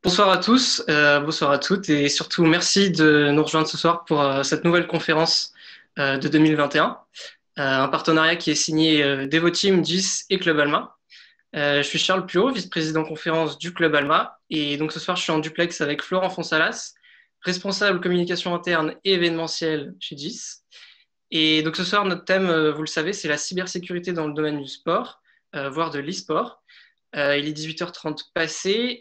Bonsoir à tous, bonsoir à toutes et surtout merci de nous rejoindre ce soir pour cette nouvelle conférence de 2021, un partenariat qui est signé Devoteam, GIS et Club Alma. Je suis Charles Puot, vice-président conférence du Club Alma et donc ce soir je suis en duplex avec Florent Fonsalas, responsable communication interne et événementielle chez GIS. Et donc ce soir notre thème, vous le savez, c'est la cybersécurité dans le domaine du sport, voire de l'e-sport. Il est 18h30 passé,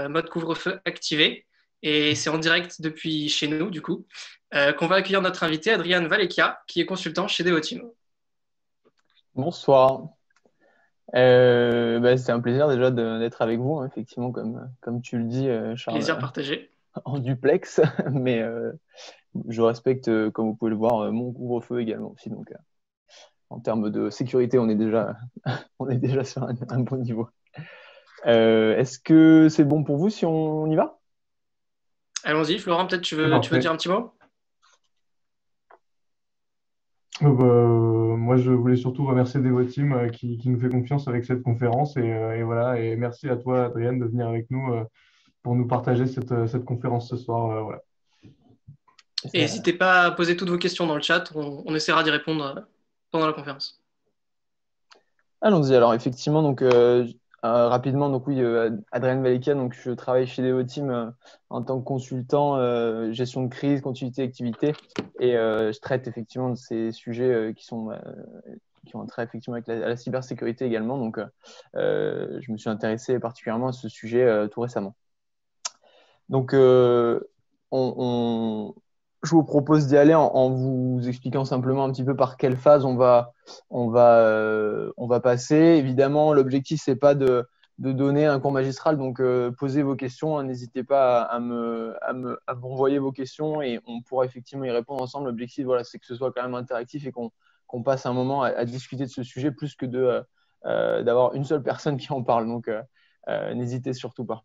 mode couvre-feu activé, et c'est en direct depuis chez nous, du coup, qu'on va accueillir notre invité, Adrian Valekia, qui est consultant chez Devoteam. Bonsoir. C'est un plaisir déjà d'être avec vous, hein, effectivement, comme tu le dis, Charles, Plaisir partagé. en duplex. Mais je respecte, comme vous pouvez le voir, mon couvre-feu également aussi. Donc, en termes de sécurité, on est déjà, on est déjà sur un bon niveau. Est-ce que c'est bon pour vous si on y va? Allons-y, Florent, peut-être C'est tu veux dire parfait. un petit mot? Moi, je voulais surtout remercier Devoteam qui nous fait confiance avec cette conférence et voilà. Et merci à toi, Adrien, de venir avec nous pour nous partager cette conférence ce soir. Voilà. Et n'hésitez pas à poser toutes vos questions dans le chat, on essaiera d'y répondre pendant la conférence. Allons-y. Alors, effectivement, donc, rapidement, donc oui, Adrien Valekia, donc je travaille chez Devoteam en tant que consultant gestion de crise, continuité d'activité, et je traite effectivement de ces sujets qui ont trait effectivement avec la cybersécurité également. Donc, je me suis intéressé particulièrement à ce sujet tout récemment. Donc, on, je vous propose d'y aller en vous expliquant simplement un petit peu par quelle phase on va passer. Évidemment, l'objectif, c'est pas de donner un cours magistral, donc posez vos questions, hein, n'hésitez pas à m'envoyer vos questions et on pourra effectivement y répondre ensemble. L'objectif, voilà, c'est que ce soit quand même interactif et qu'on passe un moment à discuter de ce sujet plus que d'avoir une seule personne qui en parle. Donc, n'hésitez surtout pas.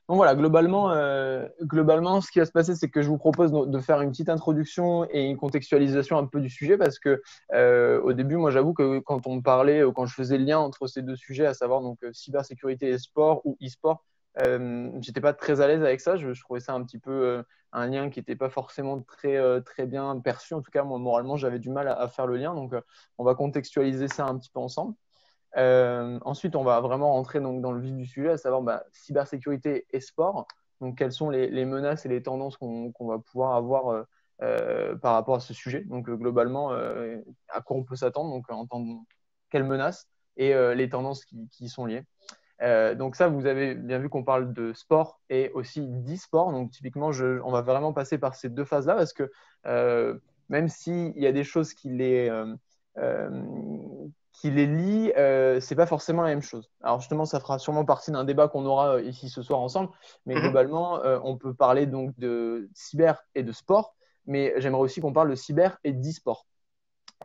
Donc voilà, globalement, ce qui va se passer, c'est que je vous propose de faire une petite introduction et une contextualisation un peu du sujet parce que au début, moi, j'avoue que quand on me parlait, quand je faisais le lien entre ces deux sujets, à savoir donc cybersécurité et sport ou e-sport, j'étais pas très à l'aise avec ça. Je trouvais ça un petit peu un lien qui n'était pas forcément très bien perçu. En tout cas, moi, moralement, j'avais du mal à faire le lien. Donc, on va contextualiser ça un petit peu ensemble. Ensuite, on va vraiment rentrer donc, dans le vif du sujet, à savoir cybersécurité et sport. Donc, quelles sont les menaces et les tendances qu'on va pouvoir avoir par rapport à ce sujet. Donc, globalement, à quoi on peut s'attendre, donc en tant que quelles menaces et les tendances qui sont liées. Donc ça, vous avez bien vu qu'on parle de sport et aussi d'e-sport. Donc typiquement, on va vraiment passer par ces deux phases-là parce que même s'il y a des choses euh, qui les lient, c'est pas forcément la même chose. Alors justement, ça fera sûrement partie d'un débat qu'on aura ici ce soir ensemble. Mais globalement, on peut parler donc de cyber et de sport, mais j'aimerais aussi qu'on parle de cyber et d'e-sport.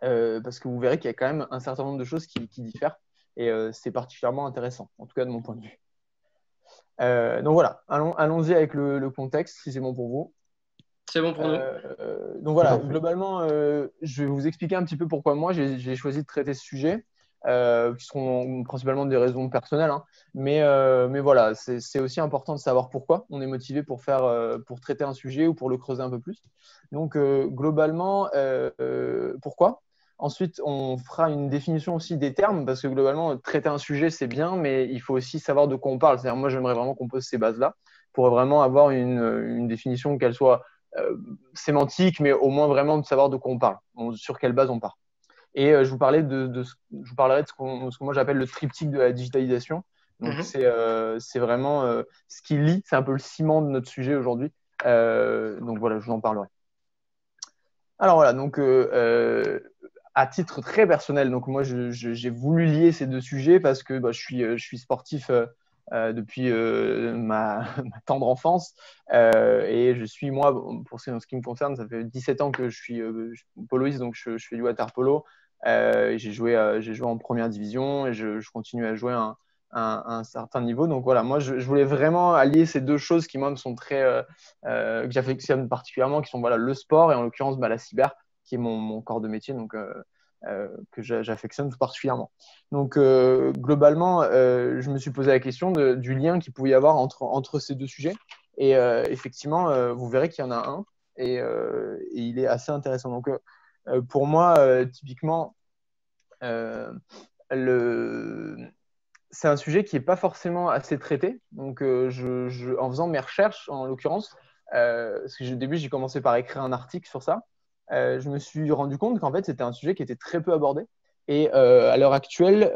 Parce que vous verrez qu'il y a quand même un certain nombre de choses qui diffèrent et c'est particulièrement intéressant, en tout cas de mon point de vue. Donc voilà, allons-y avec le contexte, si c'est bon pour vous. C'est bon pour nous. Donc C'est voilà, parfait. globalement, je vais vous expliquer un petit peu pourquoi moi j'ai choisi de traiter ce sujet, qui seront principalement des raisons personnelles, hein. Mais voilà, c'est aussi important de savoir pourquoi on est motivé pour traiter un sujet ou pour le creuser un peu plus. Donc globalement, pourquoi? Ensuite, on fera une définition aussi des termes, parce que globalement, traiter un sujet, c'est bien, mais il faut aussi savoir de quoi on parle. C'est-à-dire, moi, j'aimerais vraiment qu'on pose ces bases-là pour vraiment avoir une définition qu'elle soit sémantique, mais au moins vraiment de savoir de quoi on parle, sur quelle base on part. Et je vous parlerai je vous parlerai de ce que moi j'appelle le triptyque de la digitalisation. Donc c'est vraiment ce qui lie, c'est un peu le ciment de notre sujet aujourd'hui. Donc voilà, je vous en parlerai. Alors voilà, donc à titre très personnel, donc moi j'ai voulu lier ces deux sujets parce que je suis sportif depuis ma tendre enfance et je suis moi, pour ce qui me concerne, ça fait 17 ans que je suis poloiste, donc je fais du water polo. J'ai joué en première division et je continue à jouer un certain niveau. Donc voilà, moi je voulais vraiment allier ces deux choses qui moi me sont que j'affectionne particulièrement, qui sont voilà, le sport et en l'occurrence la cyber, qui est mon corps de métier. Donc que j'affectionne tout particulièrement. Donc, globalement, je me suis posé la question du lien qu'il pouvait y avoir entre ces deux sujets. Et effectivement, vous verrez qu'il y en a un et il est assez intéressant. Donc, pour moi, typiquement, c'est un sujet qui n'est pas forcément assez traité. Donc, en faisant mes recherches, en l'occurrence, parce que au début, j'ai commencé par écrire un article sur ça, je me suis rendu compte qu'en fait, c'était un sujet qui était très peu abordé. Et à l'heure actuelle,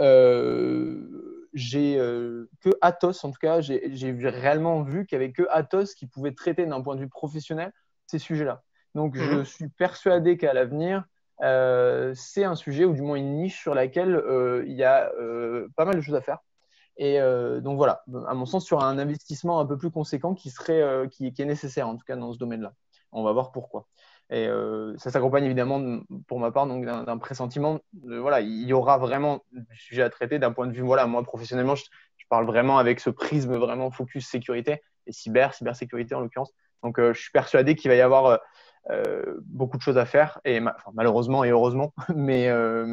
j'ai que Atos, en tout cas, j'ai réellement vu qu'il n'y avait que Atos qui pouvait traiter d'un point de vue professionnel ces sujets-là. Donc, je suis persuadé qu'à l'avenir, c'est un sujet ou du moins une niche sur laquelle il y a pas mal de choses à faire. Et donc voilà, à mon sens, sur un investissement un peu plus conséquent qui est nécessaire en tout cas dans ce domaine-là. On va voir pourquoi. Et ça s'accompagne évidemment, pour ma part, d'un pressentiment. Voilà, il y aura vraiment du sujet à traiter d'un point de vue. Voilà, moi professionnellement, je parle vraiment avec ce prisme vraiment focus sécurité et cybersécurité en l'occurrence. Donc je suis persuadé qu'il va y avoir beaucoup de choses à faire et malheureusement et heureusement, mais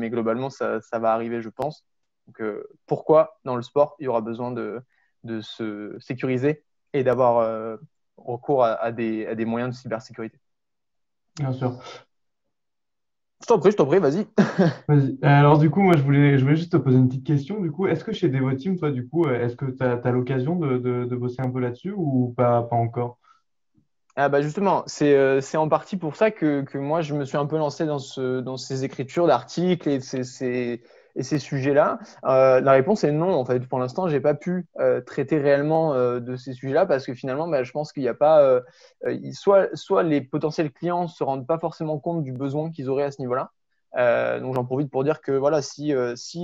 globalement ça va arriver, je pense. Donc, pourquoi dans le sport il y aura besoin de se sécuriser et d'avoir recours à des moyens de cybersécurité. Bien sûr. Je t'en prie, vas-y. Vas-y. Alors du coup, moi je voulais juste te poser une petite question. Du coup, est-ce que chez Devoteam, toi, du coup, est-ce que tu as l'occasion de bosser un peu là-dessus ou pas encore? Ah bah justement, c'est en partie pour ça que moi je me suis un peu lancé dans ces écritures d'articles et ces sujets-là. La réponse est non, en fait. Pour l'instant, j'ai pas pu traiter réellement de ces sujets-là parce que finalement, bah, je pense qu'il n'y a pas. Soit les potentiels clients se rendent pas forcément compte du besoin qu'ils auraient à ce niveau-là. Donc j'en profite pour dire que voilà, si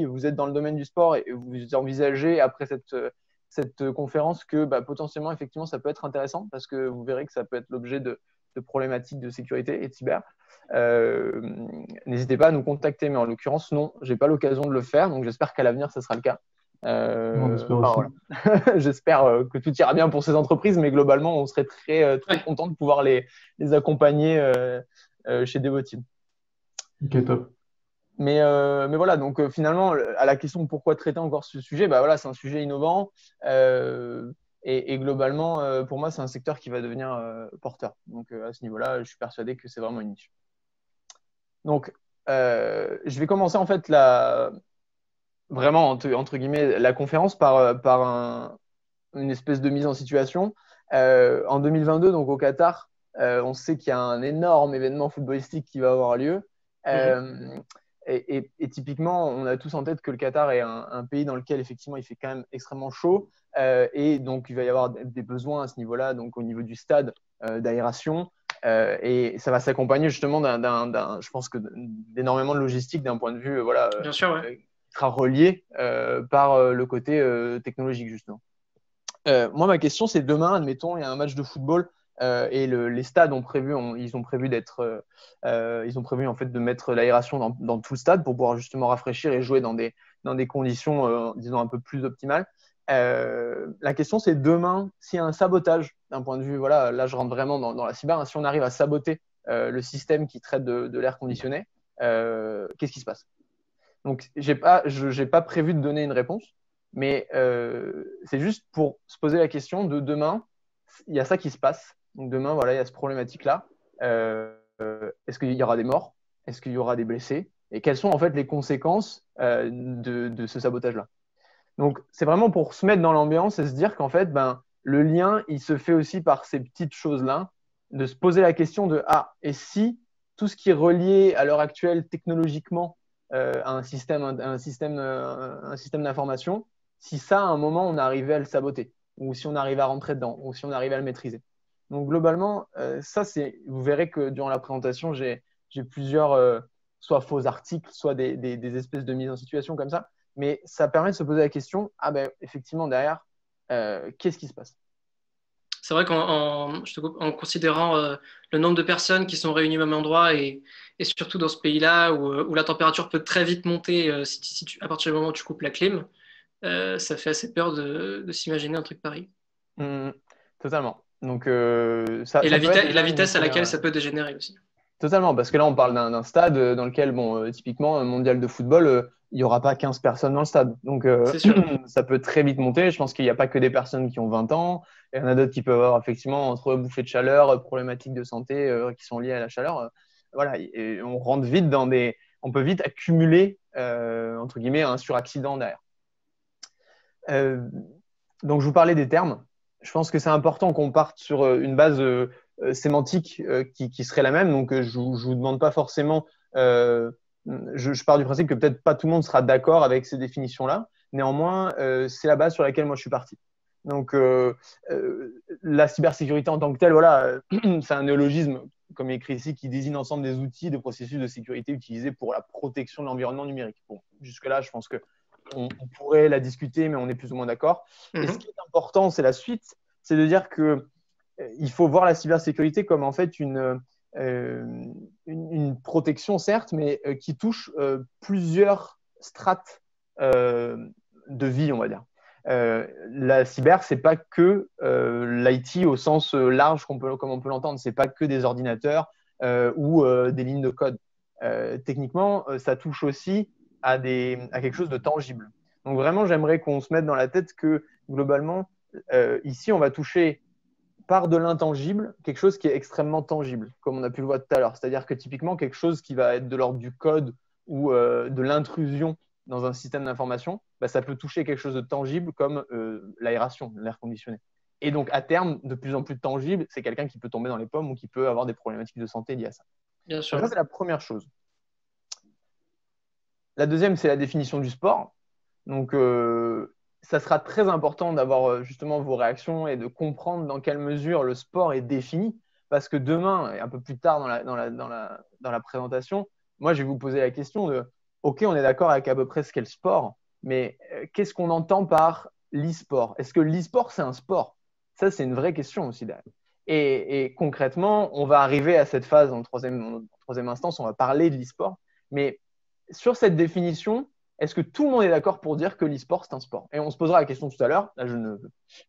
vous êtes dans le domaine du sport et vous envisagez après cette conférence que bah, potentiellement, effectivement, ça peut être intéressant parce que vous verrez que ça peut être l'objet de problématiques de sécurité et de cyber. Euh, N'hésitez pas à nous contacter, mais en l'occurrence, non, j'ai pas l'occasion de le faire, donc j'espère qu'à l'avenir, ça sera le cas. On espère aussi. Voilà. J'espère que tout ira bien pour ces entreprises, mais globalement, on serait très content de pouvoir les accompagner chez Devoteam. Ok, top. Mais voilà, donc finalement, à la question de pourquoi traiter encore ce sujet, bah voilà, c'est un sujet innovant et globalement, pour moi, c'est un secteur qui va devenir porteur. Donc à ce niveau-là, je suis persuadé que c'est vraiment une niche. Donc, je vais commencer en fait vraiment entre guillemets la conférence par une espèce de mise en situation. En 2022, donc au Qatar, on sait qu'il y a un énorme événement footballistique qui va avoir lieu. Euh, et typiquement, on a tous en tête que le Qatar est un pays dans lequel effectivement il fait quand même extrêmement chaud et donc il va y avoir des besoins à ce niveau-là, donc au niveau du stade d'aération. Et ça va s'accompagner justement je pense que d'énormément de logistique d'un point de vue voilà, Bien sûr, ouais. qui sera relié par le côté technologique justement. Moi, ma question, c'est demain, admettons, il y a un match de football et les stades ils ont prévu ils ont prévu en fait de mettre l'aération dans tout le stade pour pouvoir justement rafraîchir et jouer dans des conditions, disons, un peu plus optimales. La question, c'est demain, s'il y a un sabotage d'un point de vue, voilà, là, je rentre vraiment dans la cyber, hein, si on arrive à saboter le système qui traite de l'air conditionné, qu'est-ce qui se passe? Donc, j'ai pas prévu de donner une réponse, mais c'est juste pour se poser la question de demain, il y a ça qui se passe. Donc demain, voilà, il y a cette problématique-là. Est-ce qu'il y aura des morts? Est-ce qu'il y aura des blessés? Et quelles sont en fait les conséquences de ce sabotage-là? Donc c'est vraiment pour se mettre dans l'ambiance et se dire qu'en fait, ben, le lien, il se fait aussi par ces petites choses-là, de se poser la question de ah, et si tout ce qui est relié à l'heure actuelle technologiquement à un système d'information, si ça, à un moment, on arrivait à le saboter, ou si on arrivait à rentrer dedans, ou si on arrivait à le maîtriser. Donc globalement, vous verrez que durant la présentation, j'ai plusieurs, soit faux articles, soit des espèces de mise en situation comme ça, mais ça permet de se poser la question, ah ben effectivement, derrière, qu'est-ce qui se passe? C'est vrai en considérant le nombre de personnes qui sont réunies au même endroit et surtout dans ce pays-là où la température peut très vite monter à partir du moment où tu coupes la clim, ça fait assez peur de s'imaginer un truc pareil. Totalement. Donc Et ça peut être la déjà une vitesse à laquelle ça première. peut dégénérer aussi. Totalement, parce que là, on parle d'un stade dans lequel, bon, typiquement, un mondial de football, il n'y aura pas 15 personnes dans le stade. Donc, C'est sûr. ça peut très vite monter. Je pense qu'il n'y a pas que des personnes qui ont 20 ans. Il y en a d'autres qui peuvent avoir, effectivement, entre bouffées de chaleur, problématiques de santé qui sont liées à la chaleur. Voilà, et on rentre vite dans des. On peut vite accumuler, entre guillemets, un suraccident derrière. Donc, je vous parlais des termes. Je pense que c'est important qu'on parte sur une base sémantique qui serait la même. Donc, je ne vous demande pas forcément. Je pars du principe que peut-être pas tout le monde sera d'accord avec ces définitions-là. Néanmoins, c'est la base sur laquelle moi je suis parti. Donc, la cybersécurité en tant que telle, voilà, c'est un néologisme, comme écrit ici, qui désigne l'ensemble des outils et des processus de sécurité utilisés pour la protection de l'environnement numérique. Bon, jusque-là, je pense que on pourrait la discuter, mais on est plus ou moins d'accord. Et ce qui est important, c'est la suite, c'est de dire que il faut voir la cybersécurité comme en fait une protection, certes, mais qui touche plusieurs strates de vie, on va dire. La cyber, c'est pas que l'IT au sens large comme on peut l'entendre. C'est pas que des ordinateurs ou des lignes de code. Techniquement, ça touche aussi à quelque chose de tangible. Donc vraiment, j'aimerais qu'on se mette dans la tête que globalement, ici, on va toucher par de l'intangible quelque chose qui est extrêmement tangible, comme on a pu le voir tout à l'heure. C'est-à-dire que typiquement, quelque chose qui va être de l'ordre du code ou de l'intrusion dans un système d'information, bah, ça peut toucher quelque chose de tangible comme l'aération, l'air conditionné. Et donc, à terme, de plus en plus tangible, c'est quelqu'un qui peut tomber dans les pommes ou qui peut avoir des problématiques de santé liées à ça. Bien sûr. Donc ça, c'est la première chose. La deuxième, c'est la définition du sport. Donc, ça sera très important d'avoir justement vos réactions et de comprendre dans quelle mesure le sport est défini. Parce que demain, et un peu plus tard dans la présentation, moi, je vais vous poser la question de OK, on est d'accord avec à peu près ce qu'est le sport, mais qu'est-ce qu'on entend par l'e-sport? Est-ce que l'e-sport, c'est un sport? Ça, c'est une vraie question aussi derrière. Et concrètement, on va arriver à cette phase en troisième instance, on va parler de l'e-sport. Mais sur cette définition, est-ce que tout le monde est d'accord pour dire que l'e-sport, c'est un sport? Et on se posera la question tout à l'heure. Là, je ne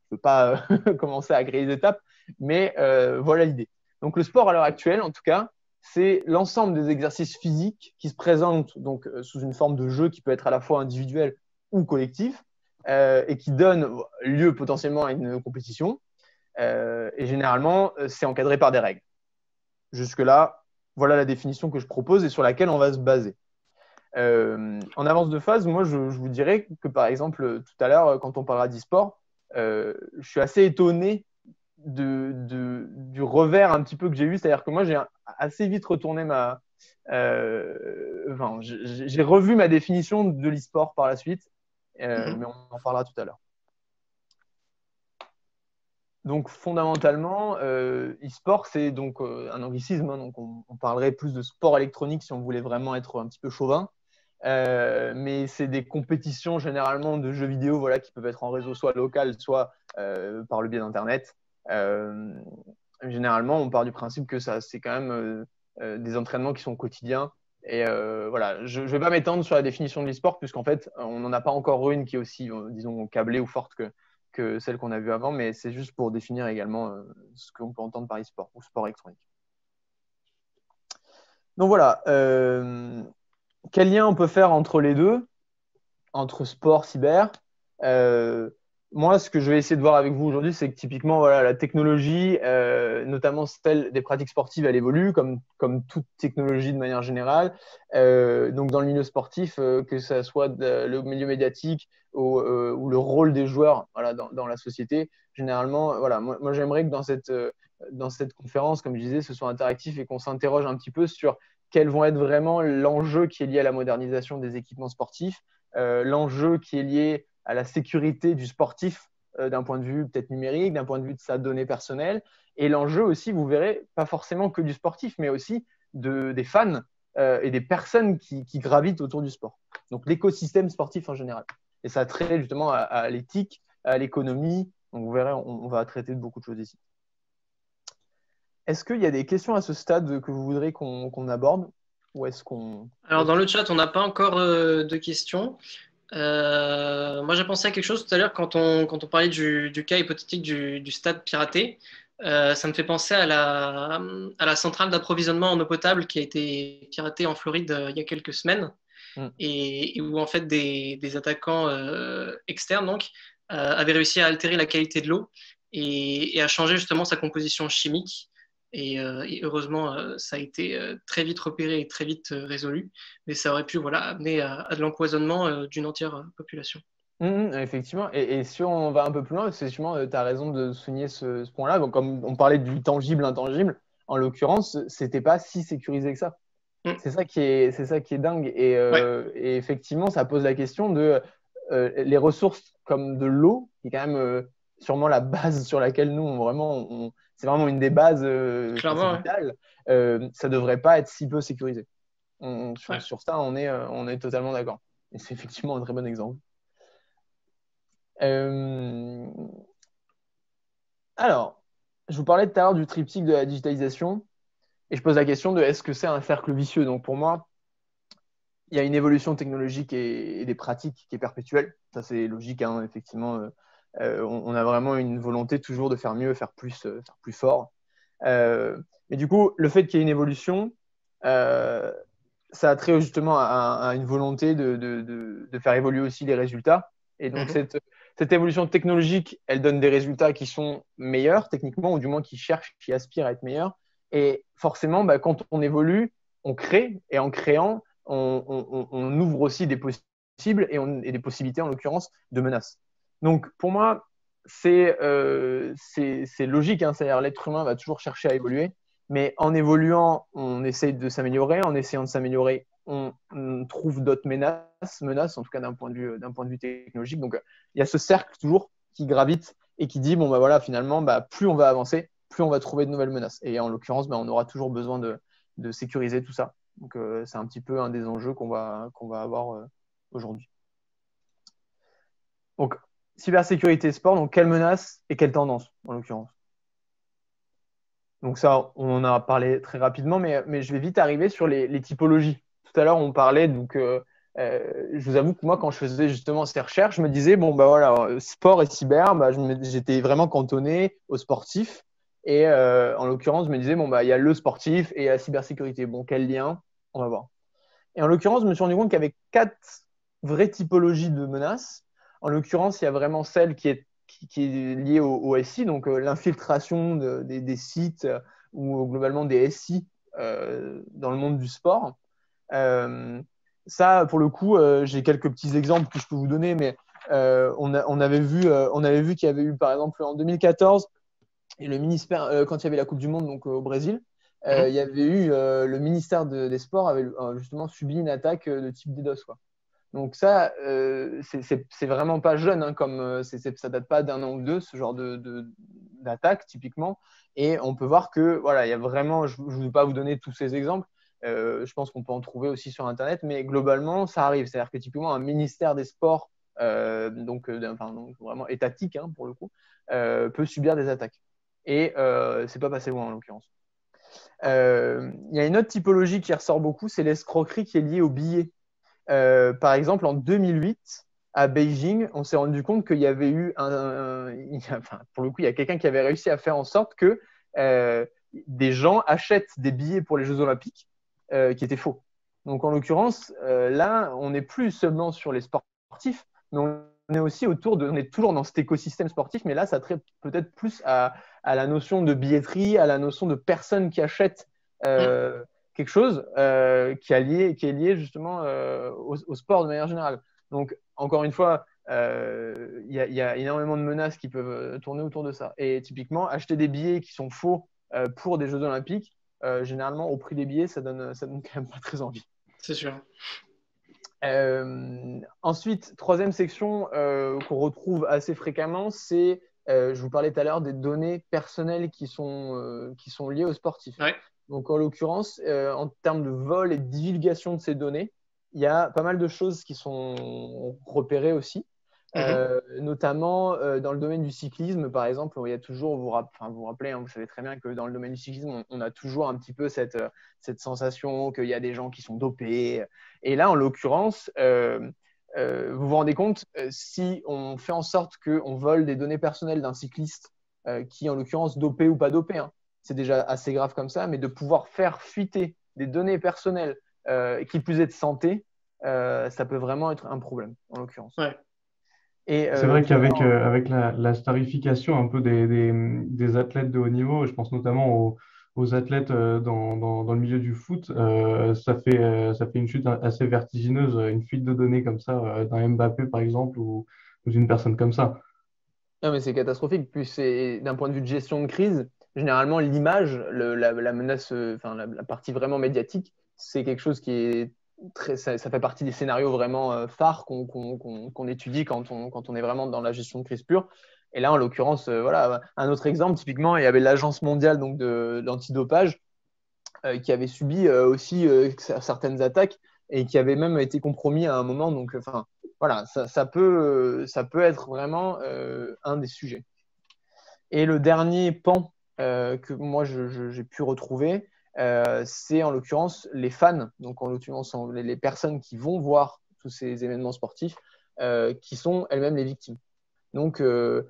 peux pas commencer à créer les étapes, mais voilà l'idée. Donc, le sport, à l'heure actuelle, en tout cas, c'est l'ensemble des exercices physiques qui se présentent donc, sous une forme de jeu qui peut être à la fois individuel ou collectif et qui donne lieu potentiellement à une compétition. Et généralement, c'est encadré par des règles. Jusque-là, voilà la définition que je propose et sur laquelle on va se baser. En avance de phase, moi, je vous dirais que, par exemple, tout à l'heure, quand on parlera d'e-sport, je suis assez étonné du revers un petit peu que j'ai eu. C'est-à-dire que moi, j'ai assez vite retourné j'ai revu ma définition de l'e-sport par la suite, mais on en parlera tout à l'heure. Donc, fondamentalement, e-sport, c'est donc un anglicisme. Hein, donc, on parlerait plus de sport électronique si on voulait vraiment être un petit peu chauvin. Mais c'est des compétitions généralement de jeux vidéo voilà, qui peuvent être en réseau soit local, soit par le biais d'Internet. Généralement, on part du principe que c'est quand même des entraînements qui sont quotidiens. Et voilà, je ne vais pas m'étendre sur la définition de l'e-sport, puisqu'en fait, on n'en a pas encore une qui est aussi, disons, câblée ou forte que celle qu'on a vue avant, mais c'est juste pour définir également ce qu'on peut entendre par e-sport ou sport électronique. Donc voilà. Quel lien on peut faire entre les deux, entre sport, cyber? Moi, ce que je vais essayer de voir avec vous aujourd'hui, c'est que typiquement, voilà, la technologie, notamment celle des pratiques sportives, elle évolue comme toute technologie de manière générale. Donc, dans le milieu sportif, que ce soit le milieu médiatique ou le rôle des joueurs voilà, dans la société, généralement, voilà, moi j'aimerais que dans cette conférence, comme je disais, ce soit interactif et qu'on s'interroge un petit peu sur quels vont être vraiment l'enjeu qui est lié à la modernisation des équipements sportifs, l'enjeu qui est lié à la sécurité du sportif d'un point de vue peut-être numérique, d'un point de vue de sa donnée personnelle, et l'enjeu aussi, vous verrez, pas forcément que du sportif, mais aussi des fans et des personnes qui gravitent autour du sport. Donc l'écosystème sportif en général. Et ça a trait justement à l'éthique, à l'économie. Donc vous verrez, on va traiter de beaucoup de choses ici. Est-ce qu'il y a des questions à ce stade que vous voudrez qu'on aborde ou est-ce qu'on... Alors, dans le chat, on n'a pas encore de questions. Moi, j'ai pensé à quelque chose tout à l'heure quand on parlait du cas hypothétique du stade piraté. Ça me fait penser à la centrale d'approvisionnement en eau potable qui a été piratée en Floride il y a quelques semaines Mm. et où en fait des attaquants externes donc, avaient réussi à altérer la qualité de l'eau et à changer justement sa composition chimique. Et heureusement, ça a été très vite repéré et très vite résolu, mais ça aurait pu voilà, amener à de l'empoisonnement d'une entière population. Effectivement, et si on va un peu plus loin, effectivement, tu as raison de souligner ce point-là. Donc, comme on parlait du tangible, intangible, en l'occurrence, c'était pas si sécurisé que ça. Mm. C'est ça qui est dingue. Et effectivement, ça pose la question de les ressources comme de l'eau, qui est quand même sûrement la base sur laquelle nous, c'est vraiment une des bases, enfin, c'est Clairement, ouais. vital. Ça devrait pas être si peu sécurisé. Ouais. Sur ça, on est totalement d'accord. Et c'est effectivement un très bon exemple. Euh, alors, je vous parlais tout à l'heure du triptyque de la digitalisation et je pose la question de est-ce que c'est un cercle vicieux? Donc pour moi, il y a une évolution technologique et des pratiques qui est perpétuelle. Ça, c'est logique, hein, effectivement. On a vraiment une volonté toujours de faire mieux, faire plus fort. Mais du coup, le fait qu'il y ait une évolution, euh, ça a trait justement à une volonté de faire évoluer aussi les résultats. Et donc, Mhm. cette évolution technologique, elle donne des résultats qui sont meilleurs techniquement, ou du moins qui cherchent, qui aspirent à être meilleurs. Et forcément, bah, quand on évolue, on crée, et en créant, on ouvre aussi des possibles et des possibilités, en l'occurrence, de menaces. Donc, pour moi, c'est logique, hein, c'est-à-dire l'être humain va toujours chercher à évoluer. Mais en évoluant, on essaye de s'améliorer. En essayant de s'améliorer, on trouve d'autres menaces, en tout cas d'un point de vue technologique. Donc, il y a ce cercle toujours qui gravite et qui dit, bon, bah voilà, finalement, bah, plus on va avancer, plus on va trouver de nouvelles menaces. Et en l'occurrence, bah, on aura toujours besoin de sécuriser tout ça. Donc, c'est un petit peu un des enjeux qu'on va avoir aujourd'hui. Donc, cybersécurité sport, donc quelle menace et quelle tendance, en l'occurrence? Donc ça, on en a parlé très rapidement, mais je vais vite arriver sur les typologies. Tout à l'heure, on parlait, donc je vous avoue que moi, quand je faisais justement ces recherches, je me disais, bon, bah voilà, sport et cyber, bah, j'étais vraiment cantonné aux sportifs. Et en l'occurrence, je me disais, bon, bah, il y a le sportif et la cybersécurité. Bon, quel lien? On va voir. Et en l'occurrence, je me suis rendu compte qu'il y avait 4 vraies typologies de menaces. En l'occurrence, il y a vraiment celle qui est liée au SI, donc l'infiltration des sites ou globalement des SI dans le monde du sport. Ça, pour le coup, j'ai quelques petits exemples que je peux vous donner, mais on avait vu qu'il y avait eu, par exemple, en 2014, et le ministère, quand il y avait la Coupe du Monde donc, au Brésil, Mhm. il y avait eu le ministère des Sports avait justement subi une attaque de type DDoS, quoi. Donc ça, c'est vraiment pas jeune, hein, comme ça date pas d'un an ou deux, ce genre d'attaque typiquement. Et on peut voir que voilà, il y a vraiment, je ne vais pas vous donner tous ces exemples. Je pense qu'on peut en trouver aussi sur Internet, mais globalement, ça arrive. C'est-à-dire que typiquement un ministère des Sports, donc vraiment étatique, hein, pour le coup, peut subir des attaques. Et c'est pas passé loin en l'occurrence. Il y a une autre typologie qui ressort beaucoup, c'est l'escroquerie qui est liée aux billets. Par exemple, en 2008, à Beijing, on s'est rendu compte qu'il y avait eu enfin, pour le coup, il y a quelqu'un qui avait réussi à faire en sorte que des gens achètent des billets pour les Jeux Olympiques qui étaient faux. Donc, en l'occurrence, là, on n'est plus seulement sur les sportifs, mais on est toujours dans cet écosystème sportif, mais là, ça traite peut-être plus à la notion de billetterie, à la notion de personnes qui achètent Mhm. quelque chose qui est lié justement au sport de manière générale. Donc, encore une fois, il y a énormément de menaces qui peuvent tourner autour de ça. Et typiquement, acheter des billets qui sont faux pour des Jeux Olympiques, généralement, au prix des billets, ça donne quand même pas très envie. C'est sûr. Ensuite, troisième section qu'on retrouve assez fréquemment, c'est, je vous parlais tout à l'heure, des données personnelles qui sont liées aux sportifs. Ouais. Donc, en l'occurrence, en termes de vol et de divulgation de ces données, il y a pas mal de choses qui sont repérées aussi. Mhm. Notamment dans le domaine du cyclisme, par exemple, il y a toujours, vous rappelez, hein, vous savez très bien que dans le domaine du cyclisme, on a toujours un petit peu cette sensation qu'il y a des gens qui sont dopés. Et là, en l'occurrence, vous vous rendez compte, si on fait en sorte qu'on vole des données personnelles d'un cycliste qui en l'occurrence dopé ou pas dopé, hein, c'est déjà assez grave comme ça, mais de pouvoir faire fuiter des données personnelles qui plus est de santé, ça peut vraiment être un problème en l'occurrence. Ouais. Et C'est vrai voilà. qu'avec avec la starification un peu des athlètes de haut niveau, je pense notamment aux athlètes dans le milieu du foot, ça fait une chute assez vertigineuse, une fuite de données comme ça, d'un Mbappé par exemple, ou d'une personne comme ça. Non, mais c'est catastrophique. Puis c'est d'un point de vue de gestion de crise, généralement l'image, la menace, enfin la partie vraiment médiatique, c'est quelque chose qui est ça fait partie des scénarios vraiment phares qu'on étudie quand on est vraiment dans la gestion de crise pure. Et là, en l'occurrence, voilà, un autre exemple, typiquement, il y avait l'Agence mondiale donc d'antidopage qui avait subi aussi certaines attaques et qui avait même été compromis à un moment. Donc, enfin, voilà, ça peut être vraiment un des sujets. Et le dernier pan que moi j'ai pu retrouver, c'est en l'occurrence les fans, donc en l'occurrence les personnes qui vont voir tous ces événements sportifs, qui sont elles-mêmes les victimes. Donc, je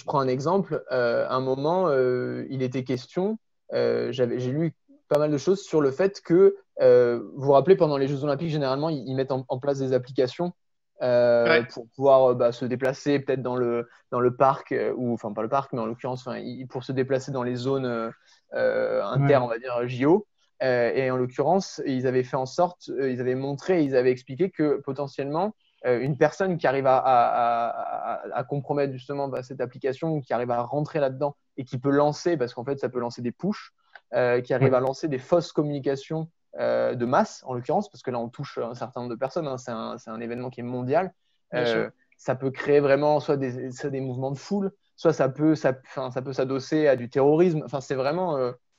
prends un exemple. À un moment, il était question, j'ai lu pas mal de choses sur le fait que, vous vous rappelez, pendant les Jeux Olympiques, généralement, ils mettent en place des applications Ouais. pour pouvoir se déplacer peut-être dans le parc, ou enfin pas le parc, mais en l'occurrence, enfin, pour se déplacer dans les zones inter, Ouais. on va dire, JO. Et en l'occurrence, ils avaient fait en sorte, ils avaient montré, ils avaient expliqué que potentiellement, une personne qui arrive à compromettre justement cette application, qui arrive à rentrer là-dedans et qui peut lancer, parce qu'en fait, ça peut lancer des pushs, qui arrive Ouais. à lancer des fausses communications de masse, en l'occurrence, parce que là, on touche un certain nombre de personnes, hein, c'est un événement qui est mondial. Bien sûr. Ça peut créer vraiment soit des mouvements de foule, soit ça peut s'adosser à du terrorisme. Enfin, c'est vraiment,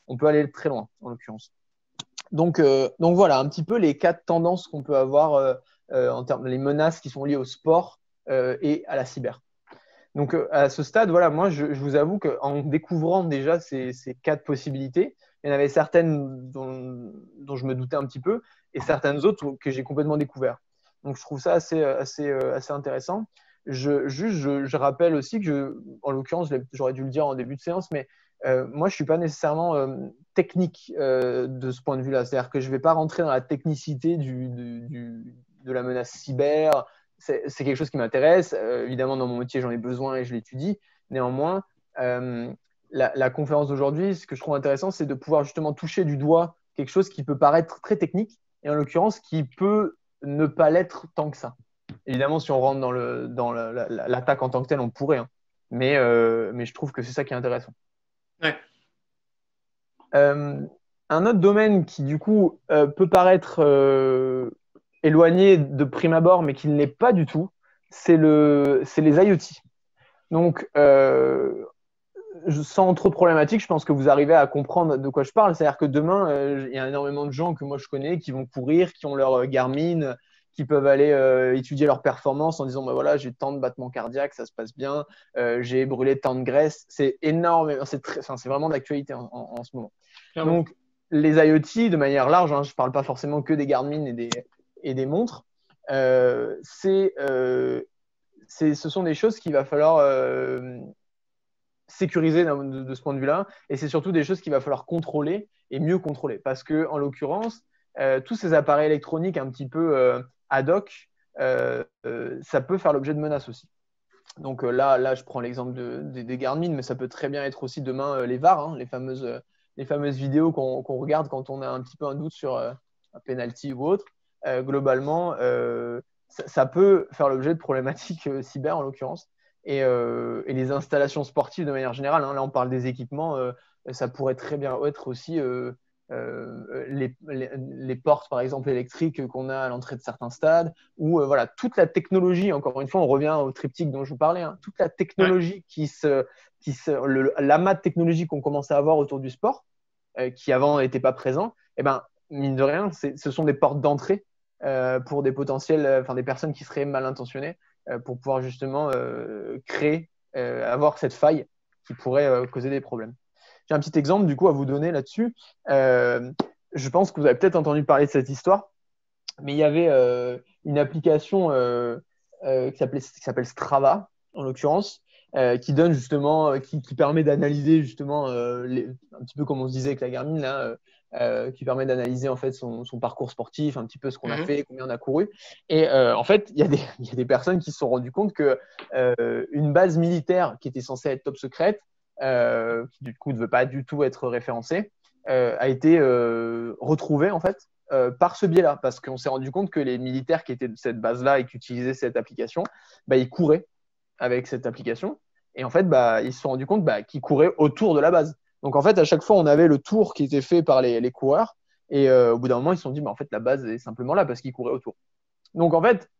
on peut aller très loin, en l'occurrence. Donc voilà, un petit peu les quatre tendances qu'on peut avoir en termes les menaces qui sont liées au sport et à la cyber. Donc à ce stade, voilà, moi je vous avoue qu'en découvrant déjà ces quatre possibilités, il y en avait certaines dont je me doutais un petit peu et certaines autres que j'ai complètement découvert. Donc je trouve ça assez intéressant. Je rappelle aussi que, en l'occurrence, j'aurais dû le dire en début de séance, mais moi je ne suis pas nécessairement technique de ce point de vue-là. C'est-à-dire que je ne vais pas rentrer dans la technicité de la menace cyber. C'est quelque chose qui m'intéresse. Évidemment, dans mon métier, j'en ai besoin et je l'étudie. Néanmoins, la conférence d'aujourd'hui, ce que je trouve intéressant, c'est de pouvoir justement toucher du doigt quelque chose qui peut paraître très technique et en l'occurrence qui peut ne pas l'être tant que ça. Évidemment, si on rentre dans l'attaque en tant que telle, on pourrait. Hein. Mais je trouve que c'est ça qui est intéressant. Ouais. Un autre domaine qui, du coup, peut paraître éloigné de prime abord, mais qui ne l'est pas du tout, c'est les IoT. Donc, sans trop problématique, je pense que vous arrivez à comprendre de quoi je parle. C'est-à-dire que demain, il y a énormément de gens que moi je connais qui vont courir, qui ont leur Garmin, qui peuvent aller étudier leur performance en disant bah voilà, j'ai tant de battements cardiaques, ça se passe bien, j'ai brûlé tant de graisse. C'est énorme, c'est vraiment d'actualité en ce moment. Clairement. Donc, les IoT, de manière large, hein, je ne parle pas forcément que des Garmin et des montres, ce sont des choses qu'il va falloir sécuriser de ce point de vue-là, et c'est surtout des choses qu'il va falloir contrôler et mieux contrôler, parce que en l'occurrence, tous ces appareils électroniques un petit peu ad hoc, ça peut faire l'objet de menaces aussi. Donc là, je prends l'exemple des Garmin, mais ça peut très bien être aussi demain les VAR, hein, les fameuses vidéos qu'on regarde quand on a un petit peu un doute sur un penalty ou autre. Globalement, ça peut faire l'objet de problématiques cyber en l'occurrence. Et les installations sportives de manière générale, hein, là on parle des équipements, ça pourrait très bien être aussi les portes par exemple électriques qu'on a à l'entrée de certains stades, ou voilà, toute la technologie, encore une fois on revient au triptyque dont je vous parlais, hein, toute la technologie l'amas de technologie qu'on commence à avoir autour du sport, qui avant n'était pas présent, et ben, mine de rien, ce sont des portes d'entrée pour des potentiels, enfin des personnes qui seraient mal intentionnées, pour pouvoir justement créer, avoir cette faille qui pourrait causer des problèmes. J'ai un petit exemple du coup à vous donner là-dessus. Je pense que vous avez peut-être entendu parler de cette histoire, mais il y avait une application qui s'appelle Strava, en l'occurrence, qui donne justement, qui permet d'analyser justement, un petit peu comme on se disait avec la Garmin, là, qui permet d'analyser en fait son parcours sportif, un petit peu ce qu'on a fait, combien on a couru. Et en fait, il y a des personnes qui se sont rendues compte que une base militaire qui était censée être top secrète, qui du coup ne veut pas du tout être référencée, a été retrouvée en fait par ce biais-là, parce qu'on s'est rendu compte que les militaires qui étaient de cette base-là et qui utilisaient cette application, bah, ils couraient avec cette application. Et en fait, bah, ils se sont rendus compte qu'ils couraient autour de la base. Donc en fait, à chaque fois, on avait le tour qui était fait par les coureurs. Et au bout d'un moment, ils se sont dit, en fait, la base est simplement là parce qu'ils couraient autour. Donc en fait,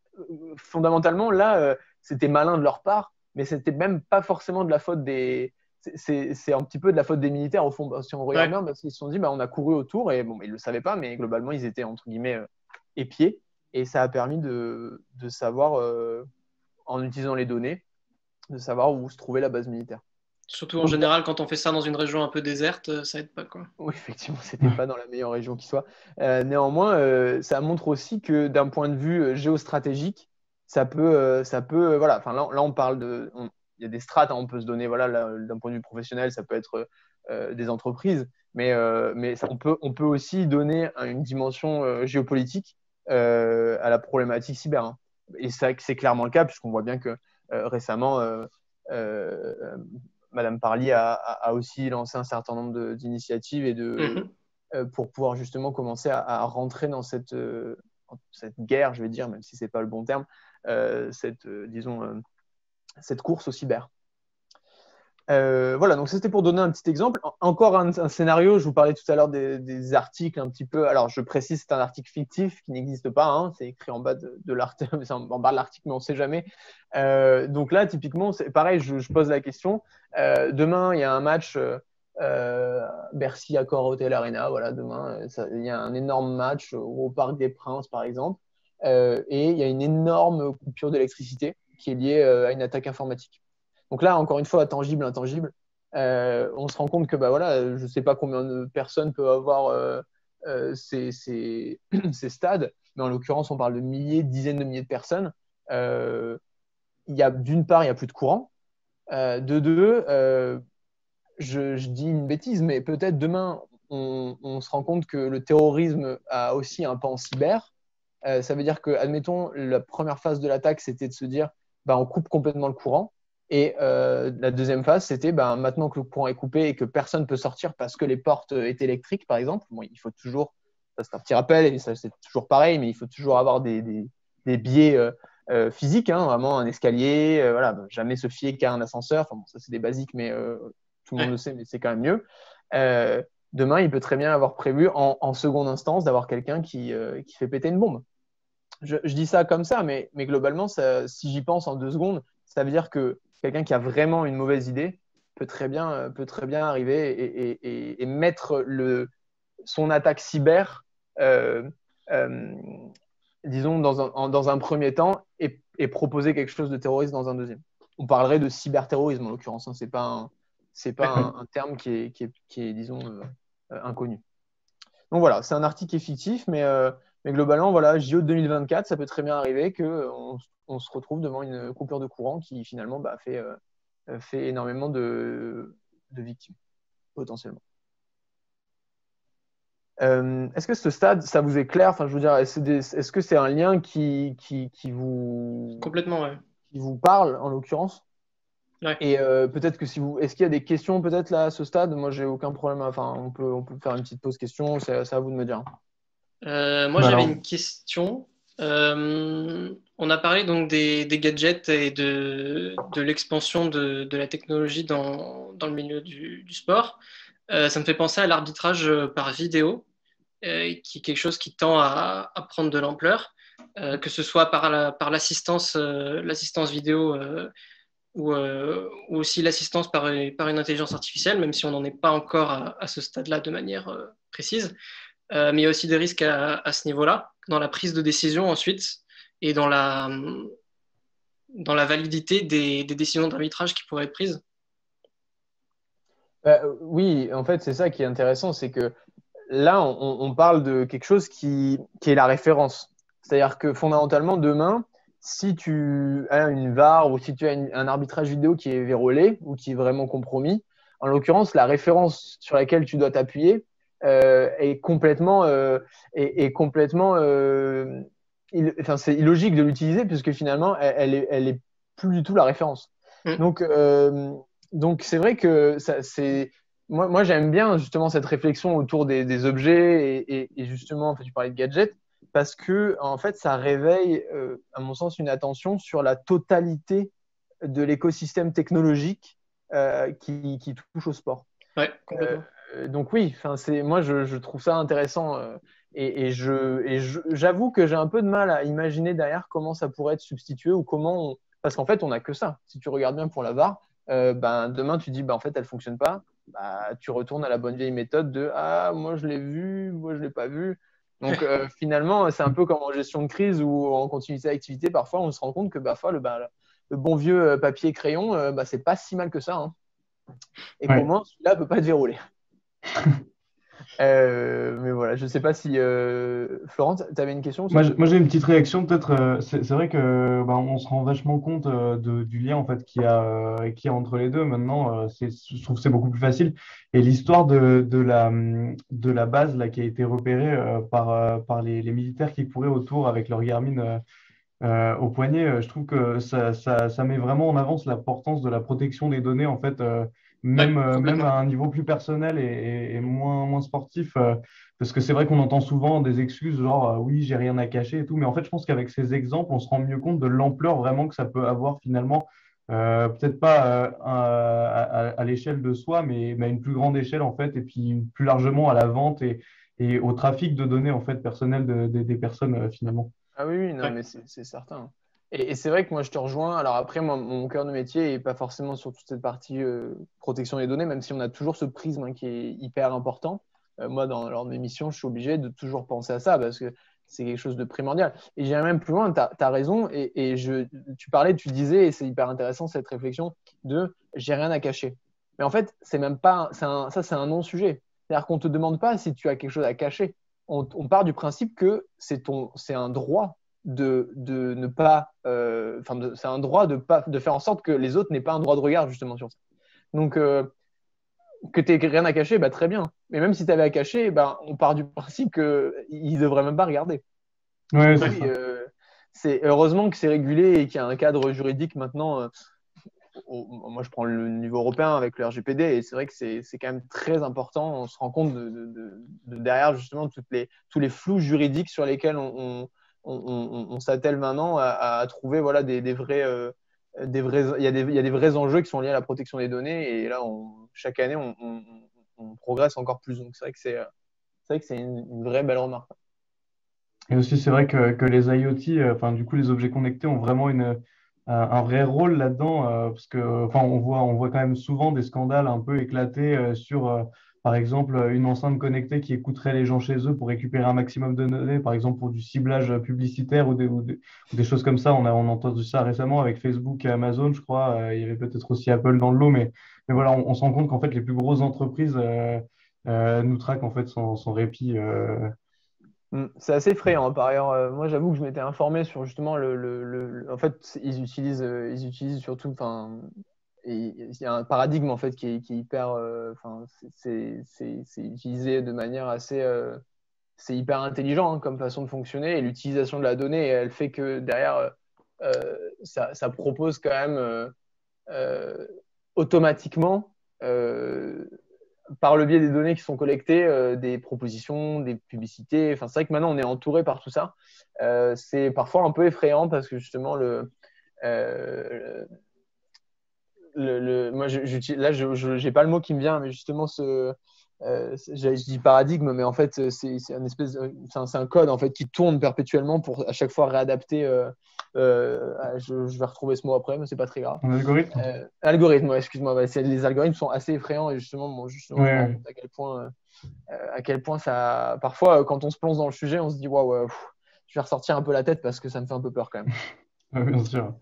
fondamentalement, là, c'était malin de leur part, mais c'était même pas forcément de la faute des. C'est un petit peu de la faute des militaires, au fond, si on regarde bien, parce qu'ils se sont dit, on a couru autour, et bon, ils le savaient pas, mais globalement, ils étaient, entre guillemets, épiés. Et ça a permis de savoir, en utilisant les données, de savoir où se trouvait la base militaire. Surtout en général, quand on fait ça dans une région un peu déserte, ça aide pas, quoi. Oui, effectivement, c'était pas dans la meilleure région qui soit. Néanmoins, ça montre aussi que d'un point de vue géostratégique, voilà. Enfin, là, on parle il y a des strates, hein, on peut se donner, voilà, d'un point de vue professionnel, ça peut être des entreprises, mais on peut aussi donner une dimension géopolitique à la problématique cyber, hein. Et c'est clairement le cas, puisqu'on voit bien que récemment, euh, Madame Parly a aussi lancé un certain nombre d'initiatives pour pouvoir justement commencer à rentrer dans cette guerre, je vais dire, même si ce n'est pas le bon terme, cette course au cyber. Voilà, donc c'était pour donner un petit exemple. Encore un scénario, je vous parlais tout à l'heure des articles un petit peu. Alors, je précise, c'est un article fictif qui n'existe pas, hein, c'est écrit en bas de l'article, en bas de l'article, mais on ne sait jamais. Donc là, typiquement, c'est pareil, je pose la question. Demain, il y a un match Bercy Accor Hotel Arena. Voilà, demain, il y a un énorme match au Parc des Princes, par exemple. Et il y a une énorme coupure d'électricité qui est liée à une attaque informatique. Donc là, encore une fois, tangible, intangible, on se rend compte que voilà, je ne sais pas combien de personnes peuvent avoir ces stades, mais en l'occurrence, on parle de milliers, dizaines de milliers de personnes. D'une part, il n'y a plus de courant. De deux, je dis une bêtise, mais peut-être demain, on se rend compte que le terrorisme a aussi un pan cyber. Ça veut dire que, admettons, la première phase de l'attaque, c'était de se dire, on coupe complètement le courant. Et la deuxième phase, c'était maintenant que le courant est coupé et que personne ne peut sortir parce que les portes étaient électriques, par exemple. Bon, il faut toujours, ça c'est un petit rappel, et ça c'est toujours pareil, mais il faut toujours avoir des biais physiques, hein, vraiment un escalier, voilà, jamais se fier qu'à un ascenseur. Enfin, bon, ça c'est des basiques, mais tout le monde le sait, mais c'est quand même mieux. Demain, il peut très bien avoir prévu en seconde instance d'avoir quelqu'un qui fait péter une bombe. Je dis ça comme ça, mais globalement, si j'y pense en 2 secondes, ça veut dire que quelqu'un qui a vraiment une mauvaise idée peut très bien arriver et mettre son attaque cyber, disons, dans un premier temps et proposer quelque chose de terroriste dans un deuxième. On parlerait de cyberterrorisme en l'occurrence, hein. C'est pas un terme qui est disons, inconnu. Donc voilà, c'est un article qui est fictif, mais globalement, voilà, JO 2024, ça peut très bien arriver qu'on se retrouve devant une coupure de courant qui finalement fait énormément de victimes, potentiellement. Est-ce que ce stade, ça vous est clair? Enfin, je veux dire, est-ce que c'est un lien qui Complètement, ouais. qui vous parle en l'occurrence? Ouais. Et peut-être que est-ce qu'il y a des questions peut-être là à ce stade? Moi, j'ai aucun problème. Enfin, on peut faire une petite pause question. C'est à vous de me dire. Moi, j'avais une question. On a parlé donc des gadgets et de l'expansion de la technologie dans le milieu du sport. Ça me fait penser à l'arbitrage par vidéo, qui est quelque chose qui tend à prendre de l'ampleur, que ce soit par l'assistance vidéo ou aussi l'assistance par une intelligence artificielle, même si on n'en est pas encore à ce stade-là de manière précise. Mais il y a aussi des risques à ce niveau-là, dans la prise de décision ensuite et dans la validité des décisions d'arbitrage qui pourraient être prises. Oui, en fait, c'est ça qui est intéressant, c'est que là, on parle de quelque chose qui est la référence. C'est-à-dire que fondamentalement, demain, si tu as une VAR ou si tu as un arbitrage vidéo qui est vérolé ou qui est vraiment compromis, en l'occurrence, la référence sur laquelle tu dois t'appuyer est complètement, est complètement enfin, c'est illogique de l'utiliser puisque finalement, elle est plus du tout la référence. Mm. Donc, donc c'est vrai que moi, j'aime bien justement cette réflexion autour des objets et justement, en fait, tu parlais de gadgets parce que en fait, ça réveille, à mon sens, une attention sur la totalité de l'écosystème technologique qui touche au sport. Ouais, complètement. Donc oui, enfin, moi je trouve ça intéressant j'avoue que j'ai un peu de mal à imaginer derrière comment ça pourrait être substitué ou parce qu'en fait on n'a que ça. Si tu regardes bien pour la VAR, ben, demain tu dis ben, en fait elle fonctionne pas, bah, tu retournes à la bonne vieille méthode de ah moi je l'ai vu, moi je l'ai pas vu. Donc finalement c'est un peu comme en gestion de crise ou en continuité d'activité, parfois on se rend compte que parfois le bon vieux papier crayon, bah, c'est pas si mal que ça, hein. Et qu'au Ouais. moins celui-là peut pas être verrouillé. Mais voilà, je sais pas si Florent, tu avais une question aussi? J'ai une petite réaction peut-être. C'est vrai que bah, on se rend vachement compte du lien en fait qu'il y a entre les deux. Maintenant, je trouve que c'est beaucoup plus facile. Et l'histoire de la base là, qui a été repérée par les militaires qui couraient autour avec leur Garmin au poignet, je trouve que ça met vraiment en avance l'importance de la protection des données, en fait, Ouais, même complètement. à un niveau plus personnel et moins sportif. Parce que c'est vrai qu'on entend souvent des excuses, genre oui, j'ai rien à cacher et tout. Mais en fait, je pense qu'avec ces exemples, on se rend mieux compte de l'ampleur vraiment que ça peut avoir finalement. Peut-être pas à l'échelle de soi, mais à une plus grande échelle, en fait, et puis plus largement à la vente et au trafic de données, en fait, personnelles des personnes, finalement. Ah oui, oui, non, Ouais. mais c'est certain. Et c'est vrai que moi, je te rejoins. Alors après, moi, mon cœur de métier n'est pas forcément sur toute cette partie protection des données, même si on a toujours ce prisme hein, qui est hyper important. Moi, lors de mes missions, je suis obligé de toujours penser à ça parce que c'est quelque chose de primordial. Et j'irai même plus loin, tu as raison. Tu parlais, tu disais, et c'est hyper intéressant cette réflexion de j'ai rien à cacher. Mais en fait, c'est même pas, ça, c'est un non-sujet. C'est-à-dire qu'on ne te demande pas si tu as quelque chose à cacher. On part du principe que c'est un droit de ne pas, c'est un droit de faire en sorte que les autres n'aient pas un droit de regard justement sur ça. Donc, que tu n'aies rien à cacher, bah, très bien. Mais même si tu avais à cacher, bah, on part du principe qu'ils ne devraient même pas regarder. Ouais, Donc c'est oui, ça. c'est heureusement que c'est régulé et qu'il y a un cadre juridique maintenant. Moi, je prends le niveau européen avec le RGPD et c'est vrai que c'est quand même très important. On se rend compte de derrière justement tous les flous juridiques sur lesquels on s'attelle maintenant à trouver voilà, il y a des vrais enjeux qui sont liés à la protection des données et là, chaque année, on progresse encore plus. Donc, c'est vrai que c'est une vraie belle remarque. Et aussi, c'est vrai que les IoT, enfin, du coup, les objets connectés ont vraiment un vrai rôle là-dedans, parce que, enfin, on voit quand même souvent des scandales un peu éclatés sur, par exemple, une enceinte connectée qui écouterait les gens chez eux pour récupérer un maximum de données, par exemple pour du ciblage publicitaire ou des choses comme ça. On a entendu ça récemment avec Facebook et Amazon, je crois. Il y avait peut-être aussi Apple dans le lot, mais voilà, on se rend compte qu'en fait, les plus grosses entreprises nous traquent en fait sans répit. C'est assez effrayant, hein. Par ailleurs, moi, j'avoue que je m'étais informé sur justement en fait, ils utilisent surtout, enfin, il y a un paradigme en fait qui est hyper, enfin, c'est utilisé de manière assez, c'est hyper intelligent hein, comme façon de fonctionner et l'utilisation de la donnée, elle fait que derrière, ça propose quand même euh, automatiquement. Par le biais des données qui sont collectées, des propositions, des publicités. Enfin, c'est vrai que maintenant, on est entouré par tout ça. C'est parfois un peu effrayant parce que justement, euh, moi, là, je n'ai pas le mot qui me vient, mais justement, je dis paradigme, mais en fait, c'est un espèce, c'est un code en fait qui tourne perpétuellement pour à chaque fois réadapter. Je vais retrouver ce mot après, mais c'est pas très grave. Un algorithme? Algorithme, ouais, excuse-moi. Ouais, les algorithmes sont assez effrayants et justement, bon, Ouais, justement, je me rends ouais. compte à quel point ça. Parfois, quand on se plonge dans le sujet, on se dit waouh, je vais ressortir un peu la tête parce que ça me fait un peu peur quand même. Ouais, bien sûr.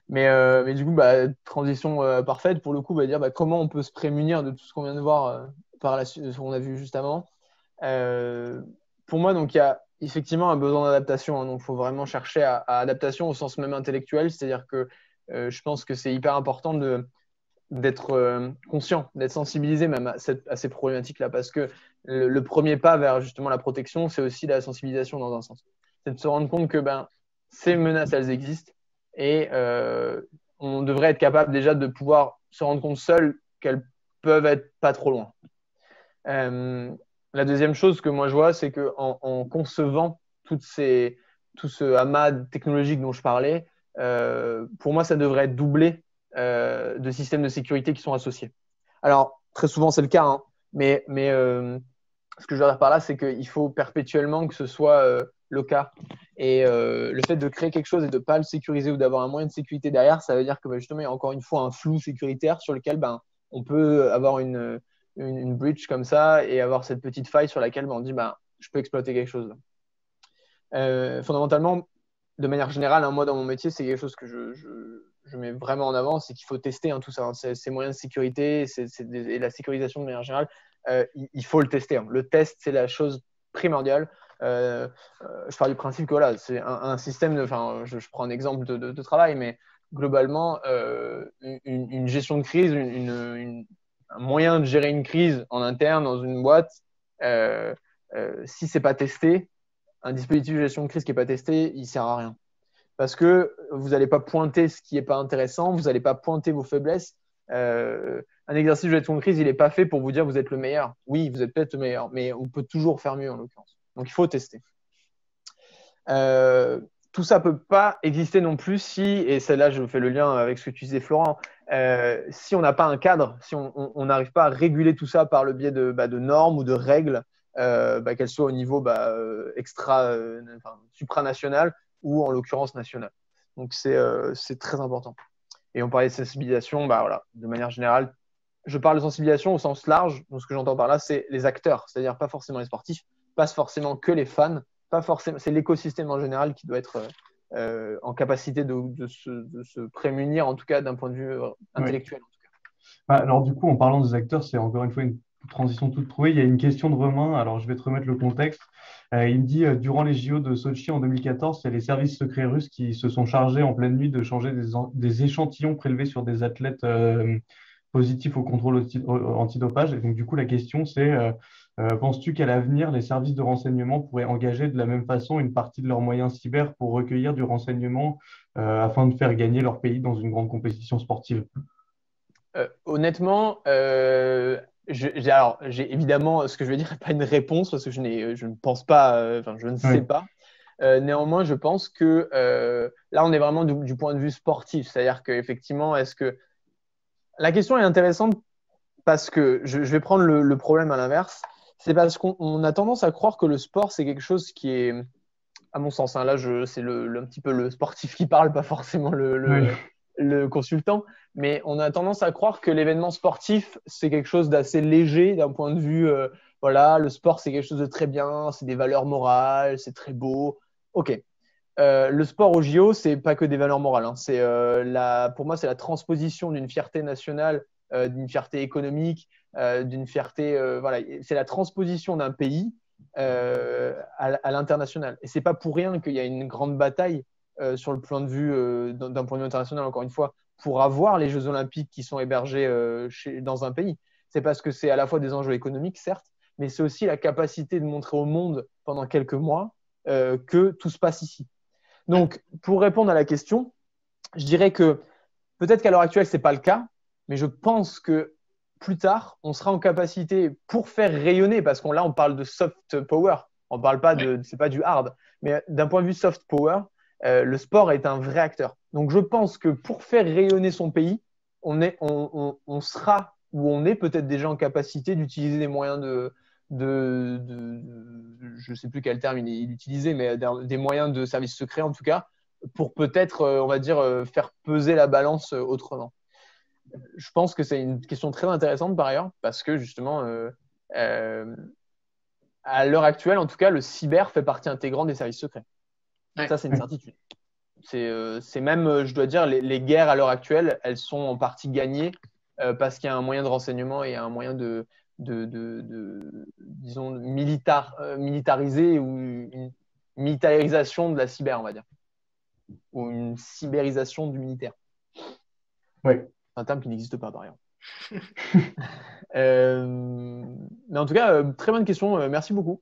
Mais du coup, bah, transition parfaite pour le coup, bah, dire bah, comment on peut se prémunir de tout ce qu'on vient de voir par la suite, ce qu'on a vu juste avant. Euh, pour moi, donc, il y a effectivement un besoin d'adaptation, hein. Donc, il faut vraiment chercher à adaptation au sens même intellectuel. C'est-à-dire que je pense que c'est hyper important d'être conscient, d'être sensibilisé même à ces problématiques-là. Parce que le premier pas vers justement la protection, c'est aussi la sensibilisation dans un sens. C'est de se rendre compte que ces menaces, elles existent. Et on devrait être capable déjà de pouvoir se rendre compte seul qu'elles peuvent être pas trop loin. La deuxième chose que moi je vois, c'est qu'en concevant tout ce amas technologique dont je parlais, pour moi, ça devrait être doublé de systèmes de sécurité qui sont associés. Alors, très souvent, c'est le cas, hein, mais ce que je veux dire par là, c'est qu'il faut perpétuellement que ce soit le cas. Et le fait de créer quelque chose et de ne pas le sécuriser ou d'avoir un moyen de sécurité derrière, ça veut dire que justement, il y a encore une fois un flou sécuritaire sur lequel on peut avoir une breach comme ça et avoir cette petite faille sur laquelle on dit je peux exploiter quelque chose. Fondamentalement, de manière générale, moi dans mon métier, c'est quelque chose que je mets vraiment en avant, c'est qu'il faut tester tout ça, ces moyens de sécurité et la sécurisation de manière générale. Il faut le tester, hein. Le test, c'est la chose primordiale. Je pars du principe que voilà, c'est un système je prends un exemple de travail, mais globalement, une gestion de crise, un moyen de gérer une crise en interne dans une boîte, si c'est pas testé, un dispositif de gestion de crise qui n'est pas testé, il ne sert à rien. Parce que vous n'allez pas pointer ce qui n'est pas intéressant, vous n'allez pas pointer vos faiblesses. Un exercice de gestion de crise, il n'est pas fait pour vous dire que vous êtes le meilleur. Oui, vous êtes peut-être le meilleur, mais on peut toujours faire mieux en l'occurrence. Donc, il faut tester. Tout ça ne peut pas exister non plus si, et celle-là, je fais le lien avec ce que tu disais, Florent, si on n'a pas un cadre, si on n'arrive pas à réguler tout ça par le biais de normes ou de règles, qu'elles soient au niveau supranational ou en l'occurrence national. Donc, c'est très important. Et on parlait de sensibilisation, de manière générale, je parle de sensibilisation au sens large. Donc, ce que j'entends par là, c'est les acteurs, c'est-à-dire pas forcément les sportifs, pas forcément que les fans, pas forcément, c'est l'écosystème en général qui doit être en capacité de se prémunir, en tout cas d'un point de vue intellectuel. En tout cas. Alors du coup, en parlant des acteurs, c'est encore une fois une transition toute trouvée. Il y a une question de Romain, alors je vais te remettre le contexte. Il me dit, durant les JO de Sochi en 2014, il y a les services secrets russes qui se sont chargés en pleine nuit de changer des échantillons prélevés sur des athlètes positifs au contrôle antidopage. Et donc du coup, la question c'est, penses-tu qu'à l'avenir, les services de renseignement pourraient engager de la même façon une partie de leurs moyens cyber pour recueillir du renseignement afin de faire gagner leur pays dans une grande compétition sportive? Honnêtement, j'ai évidemment, ce que je veux dire n'est pas une réponse parce que je ne pense pas, je ne sais pas. Néanmoins, je pense que là, on est vraiment du point de vue sportif. C'est-à-dire qu'effectivement, la question est intéressante parce que je vais prendre le problème à l'inverse. C'est parce qu'on a tendance à croire que le sport, c'est quelque chose qui est, à mon sens, là, c'est un petit peu le sportif qui parle, pas forcément le consultant, mais on a tendance à croire que l'événement sportif, c'est quelque chose d'assez léger d'un point de vue, le sport, c'est quelque chose de très bien, c'est des valeurs morales, c'est très beau. Ok. Le sport au JO, c'est pas que des valeurs morales, hein. Pour moi, c'est la transposition d'une fierté nationale, d'une fierté économique, d'une fierté, c'est la transposition d'un pays à l'international. Et c'est pas pour rien qu'il y a une grande bataille sur le plan de vue, d'un point de vue international, encore une fois, pour avoir les Jeux Olympiques qui sont hébergés dans un pays. C'est parce que c'est à la fois des enjeux économiques, certes, mais c'est aussi la capacité de montrer au monde pendant quelques mois que tout se passe ici. Donc, pour répondre à la question, je dirais que peut-être qu'à l'heure actuelle, ce n'est pas le cas, mais je pense que plus tard, on sera en capacité, pour faire rayonner, parce qu'on là, on parle de soft power, on ne parle pas c'est pas du hard, mais d'un point de vue soft power, le sport est un vrai acteur. Donc, je pense que pour faire rayonner son pays, on sera, ou on est peut-être déjà en capacité d'utiliser des moyens je ne sais plus quel terme il utilisait, mais des moyens de services secrets en tout cas, pour peut-être, on va dire, faire peser la balance autrement. Je pense que c'est une question très intéressante par ailleurs, parce que justement, à l'heure actuelle, en tout cas, le cyber fait partie intégrante des services secrets. Ça, c'est une certitude. C'est même, je dois dire, les guerres à l'heure actuelle, elles sont en partie gagnées parce qu'il y a un moyen de renseignement et un moyen disons, militarisé ou militarisation de la cyber, on va dire, ou une cyberisation du militaire. Oui. Un terme qui n'existe pas par ailleurs. Mais en tout cas, très bonne question. Merci beaucoup.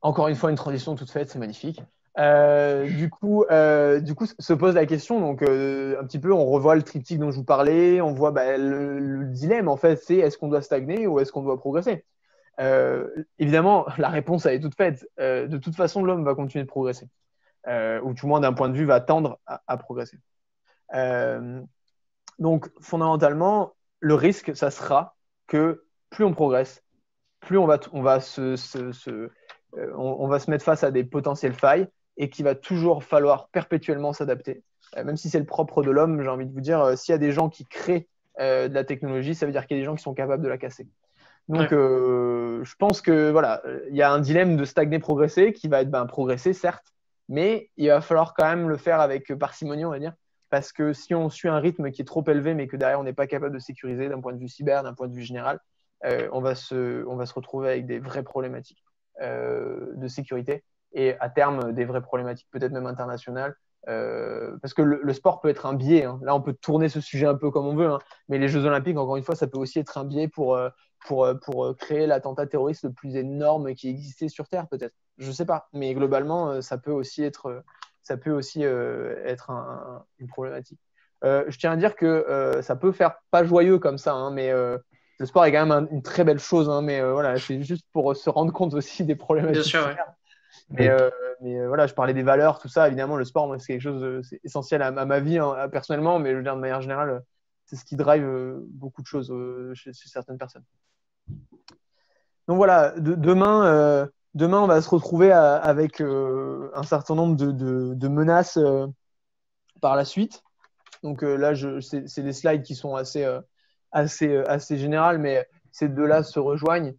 Encore une fois, une transition toute faite, c'est magnifique. Du coup, se pose la question. Donc, un petit peu, on revoit le triptyque dont je vous parlais. On voit le dilemme, en fait, c'est est-ce qu'on doit stagner ou est-ce qu'on doit progresser? Évidemment, la réponse elle est toute faite. De toute façon, l'homme va continuer de progresser, ou tout le moins d'un point de vue va tendre à progresser. Donc, fondamentalement, le risque, ça sera que plus on progresse, plus on va se mettre face à des potentielles failles et qu'il va toujours falloir perpétuellement s'adapter. Même si c'est le propre de l'homme, j'ai envie de vous dire, s'il y a des gens qui créent de la technologie, ça veut dire qu'il y a des gens qui sont capables de la casser. Donc, je pense que voilà, il y a un dilemme de stagner, progresser qui va être progresser, certes, mais il va falloir quand même le faire avec parcimonie, on va dire, parce que si on suit un rythme qui est trop élevé, mais que derrière on n'est pas capable de sécuriser d'un point de vue cyber, d'un point de vue général, on va se retrouver avec des vraies problématiques de sécurité et à terme des vraies problématiques, peut-être même internationales. Parce que le sport peut être un biais. Hein. Là, on peut tourner ce sujet un peu comme on veut, hein. Mais les Jeux Olympiques, encore une fois, ça peut aussi être un biais pour créer l'attentat terroriste le plus énorme qui existait sur Terre, peut-être. Je ne sais pas. Mais globalement, ça peut aussi être une problématique. Je tiens à dire que ça peut faire pas joyeux comme ça, hein, mais le sport est quand même une très belle chose. Hein, mais voilà, c'est juste pour se rendre compte aussi des problématiques. Bien sûr, ouais. Mais voilà, je parlais des valeurs, tout ça. Évidemment, le sport, moi, c'est quelque chose, c'est essentiel à ma vie hein, personnellement, mais je veux dire de manière générale, c'est ce qui drive beaucoup de choses chez certaines personnes. Donc voilà, demain, on va se retrouver avec un certain nombre de menaces par la suite. Donc là, c'est des slides qui sont assez générales, mais ces deux-là se rejoignent.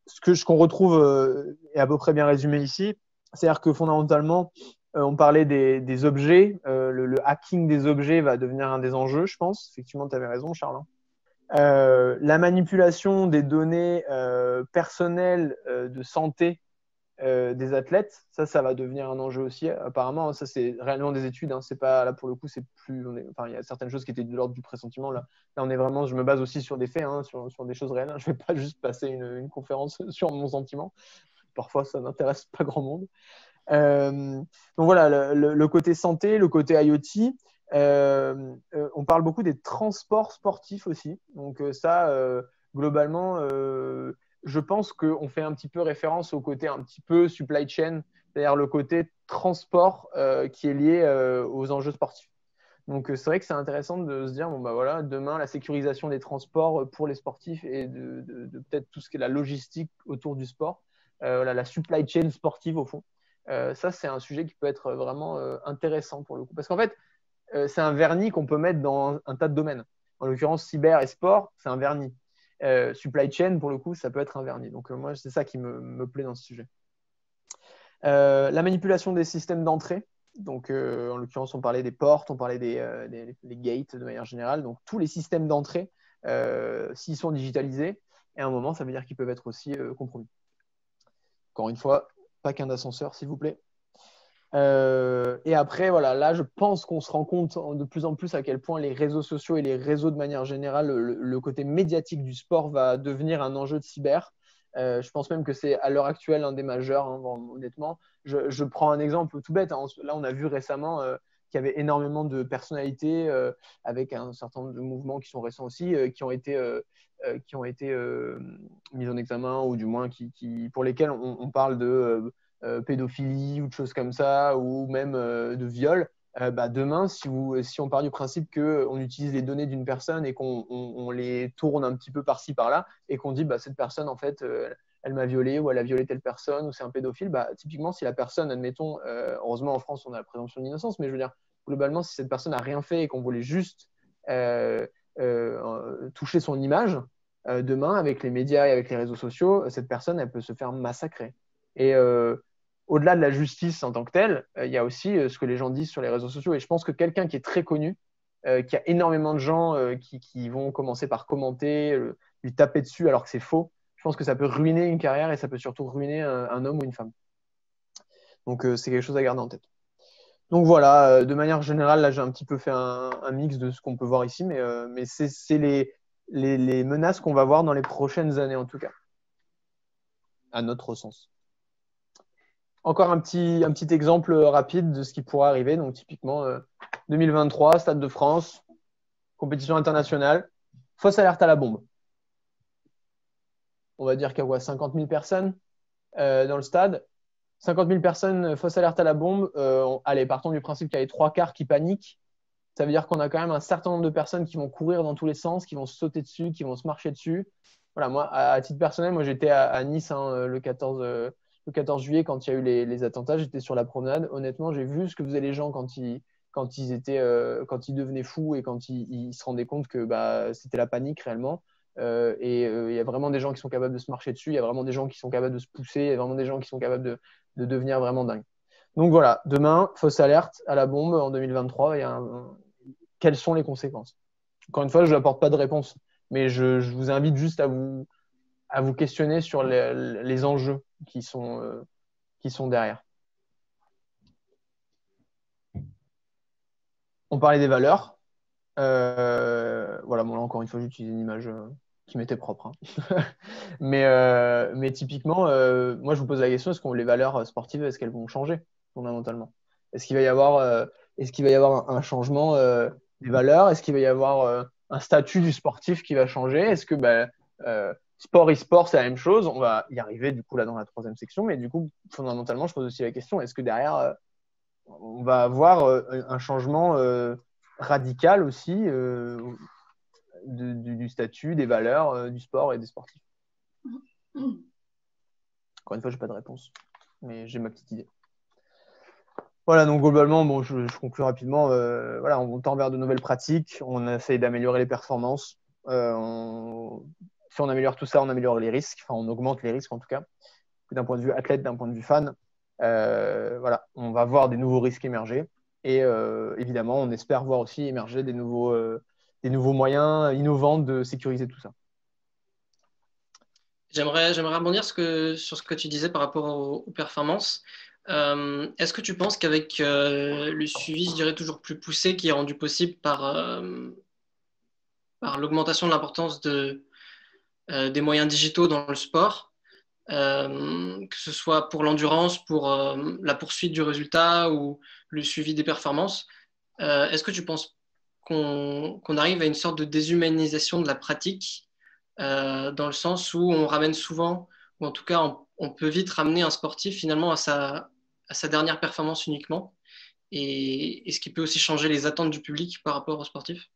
Ce qu'on retrouve est à peu près bien résumé ici. C'est-à-dire que fondamentalement, on parlait des objets. Le hacking des objets va devenir un des enjeux, je pense. Effectivement, tu avais raison, Charles. La manipulation des données personnelles de santé des athlètes, ça va devenir un enjeu aussi. Apparemment, ça c'est réellement des études. Hein, c'est pas là pour le coup, c'est plus. Il y a certaines choses qui étaient de l'ordre du pressentiment. Là, on est vraiment. Je me base aussi sur des faits, hein, sur des choses réelles. Hein. Je vais pas juste passer une conférence sur mon sentiment. Parfois, ça n'intéresse pas grand monde. Donc voilà, le côté santé, le côté IoT. On parle beaucoup des transports sportifs aussi. Donc ça, globalement, je pense qu'on fait un petit peu référence au côté un petit peu supply chain, c'est-à-dire le côté transport qui est lié aux enjeux sportifs. Donc c'est vrai que c'est intéressant de se dire, bon bah voilà, demain la sécurisation des transports pour les sportifs et de peut-être tout ce qui est la logistique autour du sport, voilà, la supply chain sportive au fond. Ça, c'est un sujet qui peut être vraiment intéressant pour le coup. Parce qu'en fait, c'est un vernis qu'on peut mettre dans un tas de domaines. En l'occurrence, cyber et sport, c'est un vernis. Supply chain, pour le coup, ça peut être un vernis. Donc, moi, c'est ça qui me plaît dans ce sujet. La manipulation des systèmes d'entrée. Donc, en l'occurrence, on parlait des portes, on parlait des gates de manière générale. Donc, tous les systèmes d'entrée, s'ils sont digitalisés, et à un moment, ça veut dire qu'ils peuvent être aussi compromis. Encore une fois, pas qu'un ascenseur, s'il vous plaît. Et après, voilà, là, je pense qu'on se rend compte de plus en plus à quel point les réseaux sociaux et les réseaux de manière générale, le côté médiatique du sport va devenir un enjeu de cyber. Je pense même que c'est à l'heure actuelle un des majeurs, hein, honnêtement. Je prends un exemple tout bête. Hein. Là, on a vu récemment qu'il y avait énormément de personnalités avec un certain nombre de mouvements qui sont récents aussi, qui ont été mis en examen ou du moins pour lesquels on parle de pédophilie ou de choses comme ça, ou même de viol, demain, si on part du principe qu'on utilise les données d'une personne et qu'on les tourne un petit peu par-ci, par-là, et qu'on dit cette personne, en fait, elle m'a violé ou elle a violé telle personne ou c'est un pédophile, typiquement, si la personne, admettons, heureusement en France, on a la présomption d'innocence, mais je veux dire, globalement, si cette personne n'a rien fait et qu'on voulait juste toucher son image, demain, avec les médias et avec les réseaux sociaux, cette personne, elle peut se faire massacrer. Et au-delà de la justice en tant que telle, il y a aussi ce que les gens disent sur les réseaux sociaux. Et je pense que quelqu'un qui est très connu, qui a énormément de gens qui vont commencer par commenter, lui taper dessus alors que c'est faux, je pense que ça peut ruiner une carrière et ça peut surtout ruiner un homme ou une femme. Donc, c'est quelque chose à garder en tête. Donc voilà, de manière générale, là, j'ai un petit peu fait un mix de ce qu'on peut voir ici, mais c'est les menaces qu'on va voir dans les prochaines années, en tout cas, à notre sens. Encore un petit exemple rapide de ce qui pourrait arriver. Donc, typiquement, 2023, Stade de France, compétition internationale, fausse alerte à la bombe. On va dire qu'il y a quoi, 50 000 personnes dans le stade. 50 000 personnes, fausse alerte à la bombe. Allez, partons du principe qu'il y a les 3/4 qui paniquent. Ça veut dire qu'on a quand même un certain nombre de personnes qui vont courir dans tous les sens, qui vont se sauter dessus, qui vont se marcher dessus. Voilà, moi, à titre personnel, moi j'étais à Nice le 14 juillet quand il y a eu les attentats. J'étais sur la promenade. Honnêtement, j'ai vu ce que faisaient les gens quand ils devenaient fous et quand ils se rendaient compte que c'était la panique réellement. Il y a vraiment des gens qui sont capables de se marcher dessus. Il y a vraiment des gens qui sont capables de se pousser. Il y a vraiment des gens qui sont capables de devenir vraiment dingues. Donc voilà, demain, fausse alerte à la bombe en 2023. Quelles sont les conséquences? Encore une fois, je n'apporte pas de réponse, mais je vous invite juste à vous questionner sur les enjeux qui sont derrière. On parlait des valeurs. Voilà, bon, là, encore une fois, j'utilise une image qui m'était propre. Hein. mais typiquement, moi, je vous pose la question, est-ce que les valeurs sportives, est-ce qu'elles vont changer fondamentalement? Est-ce qu'il va y avoir un changement des valeurs? Est-ce qu'il va y avoir un statut du sportif qui va changer? Est-ce que sport e-sport, c'est la même chose? On va y arriver du coup là dans la troisième section, mais du coup, fondamentalement, je pose aussi la question, est-ce que derrière, on va avoir un changement radical aussi du statut, des valeurs, du sport et des sportifs? Encore une fois, je n'ai pas de réponse, mais j'ai ma petite idée. Voilà, donc globalement, bon, je conclue rapidement. Voilà, on tend vers de nouvelles pratiques, on essaye d'améliorer les performances. Si on améliore tout ça, on améliore les risques, enfin, on augmente les risques en tout cas, d'un point de vue athlète, d'un point de vue fan. Voilà, on va voir des nouveaux risques émerger et évidemment, on espère voir aussi émerger des nouveaux moyens innovants de sécuriser tout ça. J'aimerais rebondir sur ce que tu disais par rapport aux performances. Est-ce que tu penses qu'avec le suivi, je dirais, toujours plus poussé qui est rendu possible par l'augmentation de l'importance des moyens digitaux dans le sport, que ce soit pour l'endurance, pour la poursuite du résultat ou le suivi des performances, est-ce que tu penses qu'on arrive à une sorte de déshumanisation de la pratique dans le sens où on ramène souvent, ou en tout cas on peut vite ramener un sportif finalement à sa dernière performance uniquement, et ce qui peut aussi changer les attentes du public par rapport aux sportifs?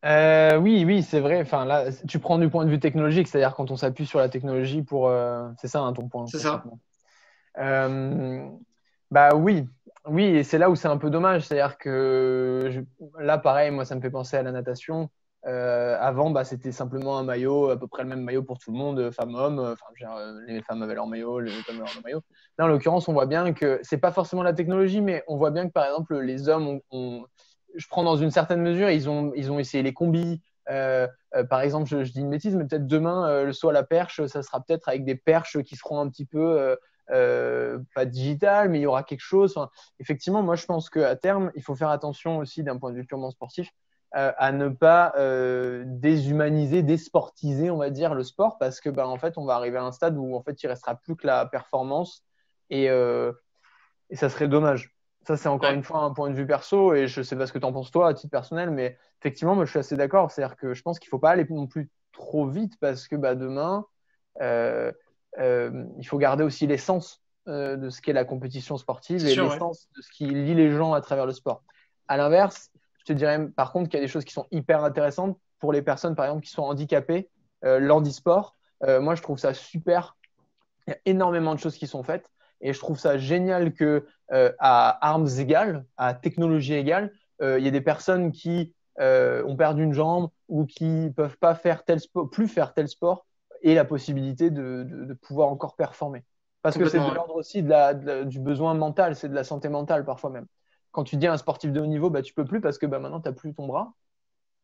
Oui, c'est vrai. Enfin, là, tu prends du point de vue technologique, c'est-à-dire quand on s'appuie sur la technologie pour. C'est ça, hein, ton point, C'est ça. concrètement. Oui. Oui, et c'est là où c'est un peu dommage. C'est-à-dire que là, pareil, moi, ça me fait penser à la natation. Avant, c'était simplement un maillot, à peu près le même maillot pour tout le monde, femmes-hommes. Enfin, les femmes avaient leur maillot, les hommes avaient leur maillot. Là, en l'occurrence, on voit bien que c'est pas forcément la technologie, mais on voit bien que, par exemple, les hommes je prends dans une certaine mesure, ils ont essayé les combis. Par exemple, je dis une bêtise, mais peut-être demain, le saut à la perche, ça sera peut-être avec des perches qui seront un petit peu pas digitales, mais il y aura quelque chose. Enfin, effectivement, moi, je pense qu'à terme, il faut faire attention aussi d'un point de vue purement sportif à ne pas déshumaniser, désportiser, on va dire, le sport, parce que en fait, on va arriver à un stade où en fait, il restera plus que la performance et ça serait dommage. Ça, c'est encore une fois un point de vue perso et je ne sais pas ce que tu en penses toi à titre personnel, mais effectivement, moi, je suis assez d'accord. C'est-à-dire que je pense qu'il ne faut pas aller non plus trop vite parce que demain, il faut garder aussi l'essence de ce qu'est la compétition sportive et l'essence de ce qui lie les gens à travers le sport. À l'inverse, je te dirais par contre qu'il y a des choses qui sont hyper intéressantes pour les personnes, par exemple, qui sont handicapées, l'handisport. Moi, je trouve ça super. Il y a énormément de choses qui sont faites. Et je trouve ça génial que à armes égales, à technologie égale, il y a des personnes qui ont perdu une jambe ou qui peuvent pas faire plus faire tel sport et la possibilité de pouvoir encore performer. Parce que c'est de l'ordre aussi du besoin mental, c'est de la santé mentale parfois même. Quand tu dis à un sportif de haut niveau, tu peux plus parce que maintenant tu n'as plus ton bras.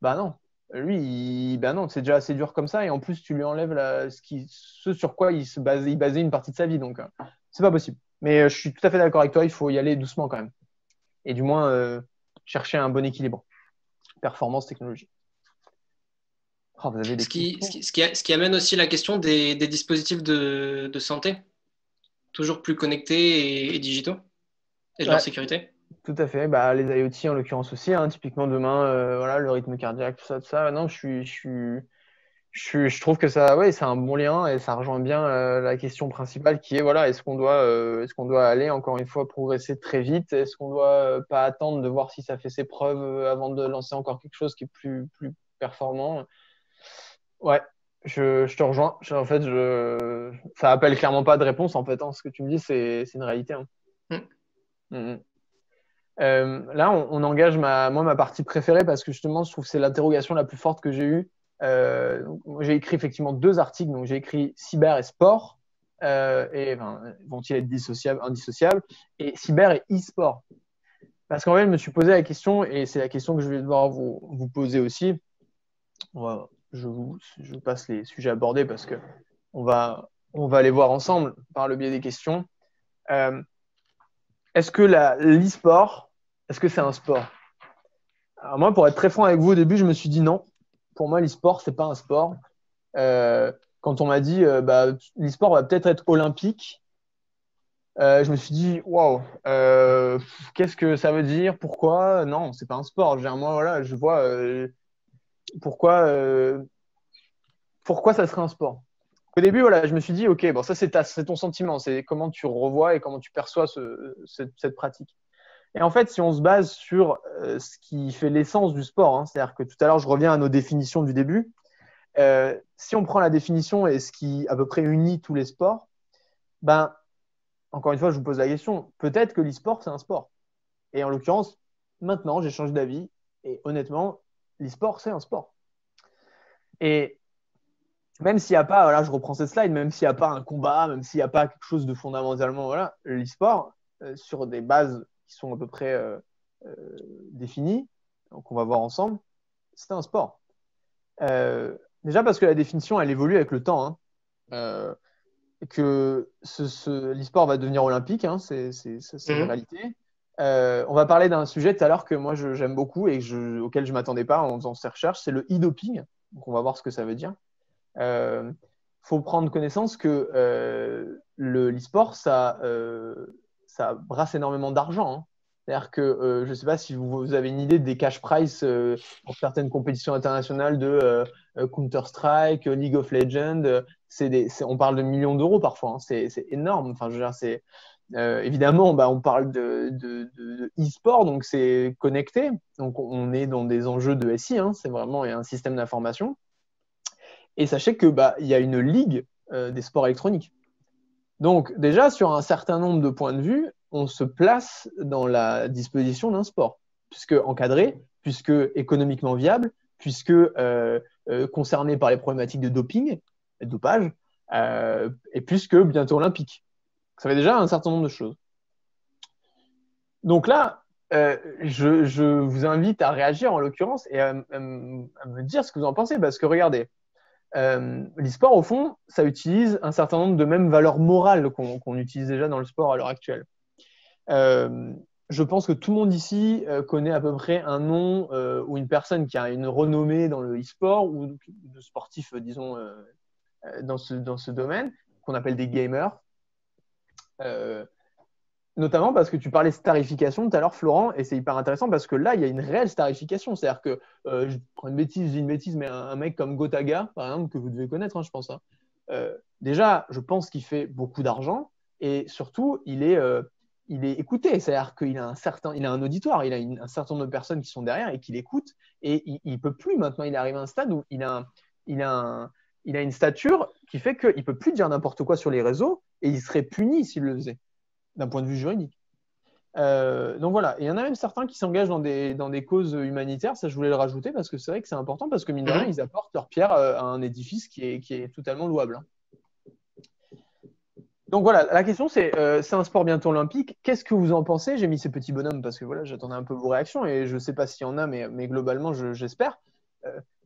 Non. Ben non, c'est déjà assez dur comme ça. Et en plus, tu lui enlèves ce sur quoi il basait une partie de sa vie. Donc, c'est pas possible. Mais je suis tout à fait d'accord avec toi. Il faut y aller doucement quand même. Et du moins, chercher un bon équilibre. Performance, technologie. Oh, vous avez des questions? Ce qui amène aussi la question des dispositifs de santé, toujours plus connectés et digitaux, et de leur Ouais, sécurité. tout à fait. Bah, les IoT en l'occurrence aussi. Hein. Typiquement, demain, voilà, le rythme cardiaque, tout ça, tout ça. Non, je trouve que ça, ouais, c'est un bon lien et ça rejoint bien la question principale qui est, voilà, est-ce qu'on doit aller encore une fois progresser très vite? Est-ce qu'on doit pas attendre de voir si ça fait ses preuves avant de lancer encore quelque chose qui est plus performant? Ouais, je te rejoins. En fait, ça appelle clairement pas de réponse. En fait, hein. Ce que tu me dis, c'est une réalité. Hein. Mm. Mm, mm. Là, on engage ma partie préférée parce que justement, je trouve que c'est l'interrogation la plus forte que j'ai eue. J'ai écrit effectivement 2 articles. Donc, j'ai écrit cyber et sport. Et enfin, vont-ils être indissociables? Et cyber et e-sport. Parce qu'en fait, je me suis posé la question, et c'est la question que je vais devoir vous poser aussi. Je vous passe les sujets abordés parce que on va les voir ensemble par le biais des questions. Est-ce que l'e-sport, est-ce que c'est un sport? Alors moi, pour être très franc avec vous, au début, je me suis dit non. Pour moi, l'e-sport, c'est pas un sport. Quand on m'a dit l'e-sport va peut-être être olympique, je me suis dit waouh, qu'est-ce que ça veut dire? Pourquoi? Non, c'est pas un sport. Moi, voilà, je vois pourquoi, pourquoi ça serait un sport. Au début, voilà, je me suis dit, ok, bon, ça c'est ton sentiment, c'est comment tu revois et comment tu perçois cette pratique. Et en fait, si on se base sur ce qui fait l'essence du sport, hein, c'est-à-dire que tout à l'heure, je reviens à nos définitions du début, si on prend la définition et ce qui à peu près unit tous les sports, ben, encore une fois, je vous pose la question, peut-être que l'e-sport, c'est un sport. Et en l'occurrence, maintenant, j'ai changé d'avis et honnêtement, l'e-sport, c'est un sport. Et même s'il n'y a pas, voilà, je reprends cette slide, même s'il n'y a pas un combat, même s'il n'y a pas quelque chose de fondamentalement, voilà, l'e-sport, sur des bases qui sont à peu près euh, définies, donc on va voir ensemble, c'est un sport. Déjà parce que la définition, elle évolue avec le temps, hein, que l'e-sport va devenir olympique, hein, c'est une réalité. On va parler d'un sujet tout à l'heure que moi j'aime beaucoup et auquel je ne m'attendais pas en faisant ces recherches, c'est le e-doping. Donc on va voir ce que ça veut dire. Faut prendre connaissance que l'e-sport, ça brasse énormément d'argent. Hein. C'est-à-dire que je ne sais pas si vous avez une idée des cash prizes pour certaines compétitions internationales de Counter-Strike, League of Legends. On parle de millions d'euros parfois. Hein. C'est énorme. Enfin, je veux dire, évidemment, bah, on parle de e-sport, donc c'est connecté. Donc on est dans des enjeux de SI. Hein. C'est vraiment un système d'information. Et sachez que il y a une ligue des sports électroniques. Donc déjà, sur un certain nombre de points de vue, on se place dans la disposition d'un sport, puisque encadré, puisque économiquement viable, puisque concerné par les problématiques de doping, de dopage, et puisque bientôt olympique. Ça fait déjà un certain nombre de choses. Donc là, je vous invite à réagir en l'occurrence et à me dire ce que vous en pensez, parce que regardez, l'e-sport, au fond, ça utilise un certain nombre de mêmes valeurs morales qu'on utilise déjà dans le sport à l'heure actuelle. Je pense que tout le monde ici connaît à peu près un nom ou une personne qui a une renommée dans le e-sport ou de sportif, disons, dans ce domaine, qu'on appelle des gamers. Notamment parce que tu parlais starification tout à l'heure, Florent, et c'est hyper intéressant parce que là, il y a une réelle starification. C'est-à-dire que, je prends une bêtise, je dis une bêtise, mais un mec comme Gotaga, par exemple, que vous devez connaître, hein, je pense. Hein, déjà, je pense qu'il fait beaucoup d'argent et surtout, il est écouté. C'est-à-dire qu'il a un auditoire, il a un certain nombre de personnes qui sont derrière et qui l'écoutent et il ne peut plus maintenant. Il est arrivé à un stade où il a une stature qui fait qu'il ne peut plus dire n'importe quoi sur les réseaux et il serait puni s'il le faisait d'un point de vue juridique. Donc voilà, et il y en a même certains qui s'engagent dans des causes humanitaires, ça je voulais le rajouter parce que c'est vrai que c'est important parce que mine de rien, ils apportent leur pierre à un édifice qui est totalement louable. Hein. Donc voilà, la question c'est un sport bientôt olympique, qu'est-ce que vous en pensez? J'ai mis ces petits bonhommes parce que voilà, j'attendais un peu vos réactions et je ne sais pas s'il y en a, mais globalement j'espère.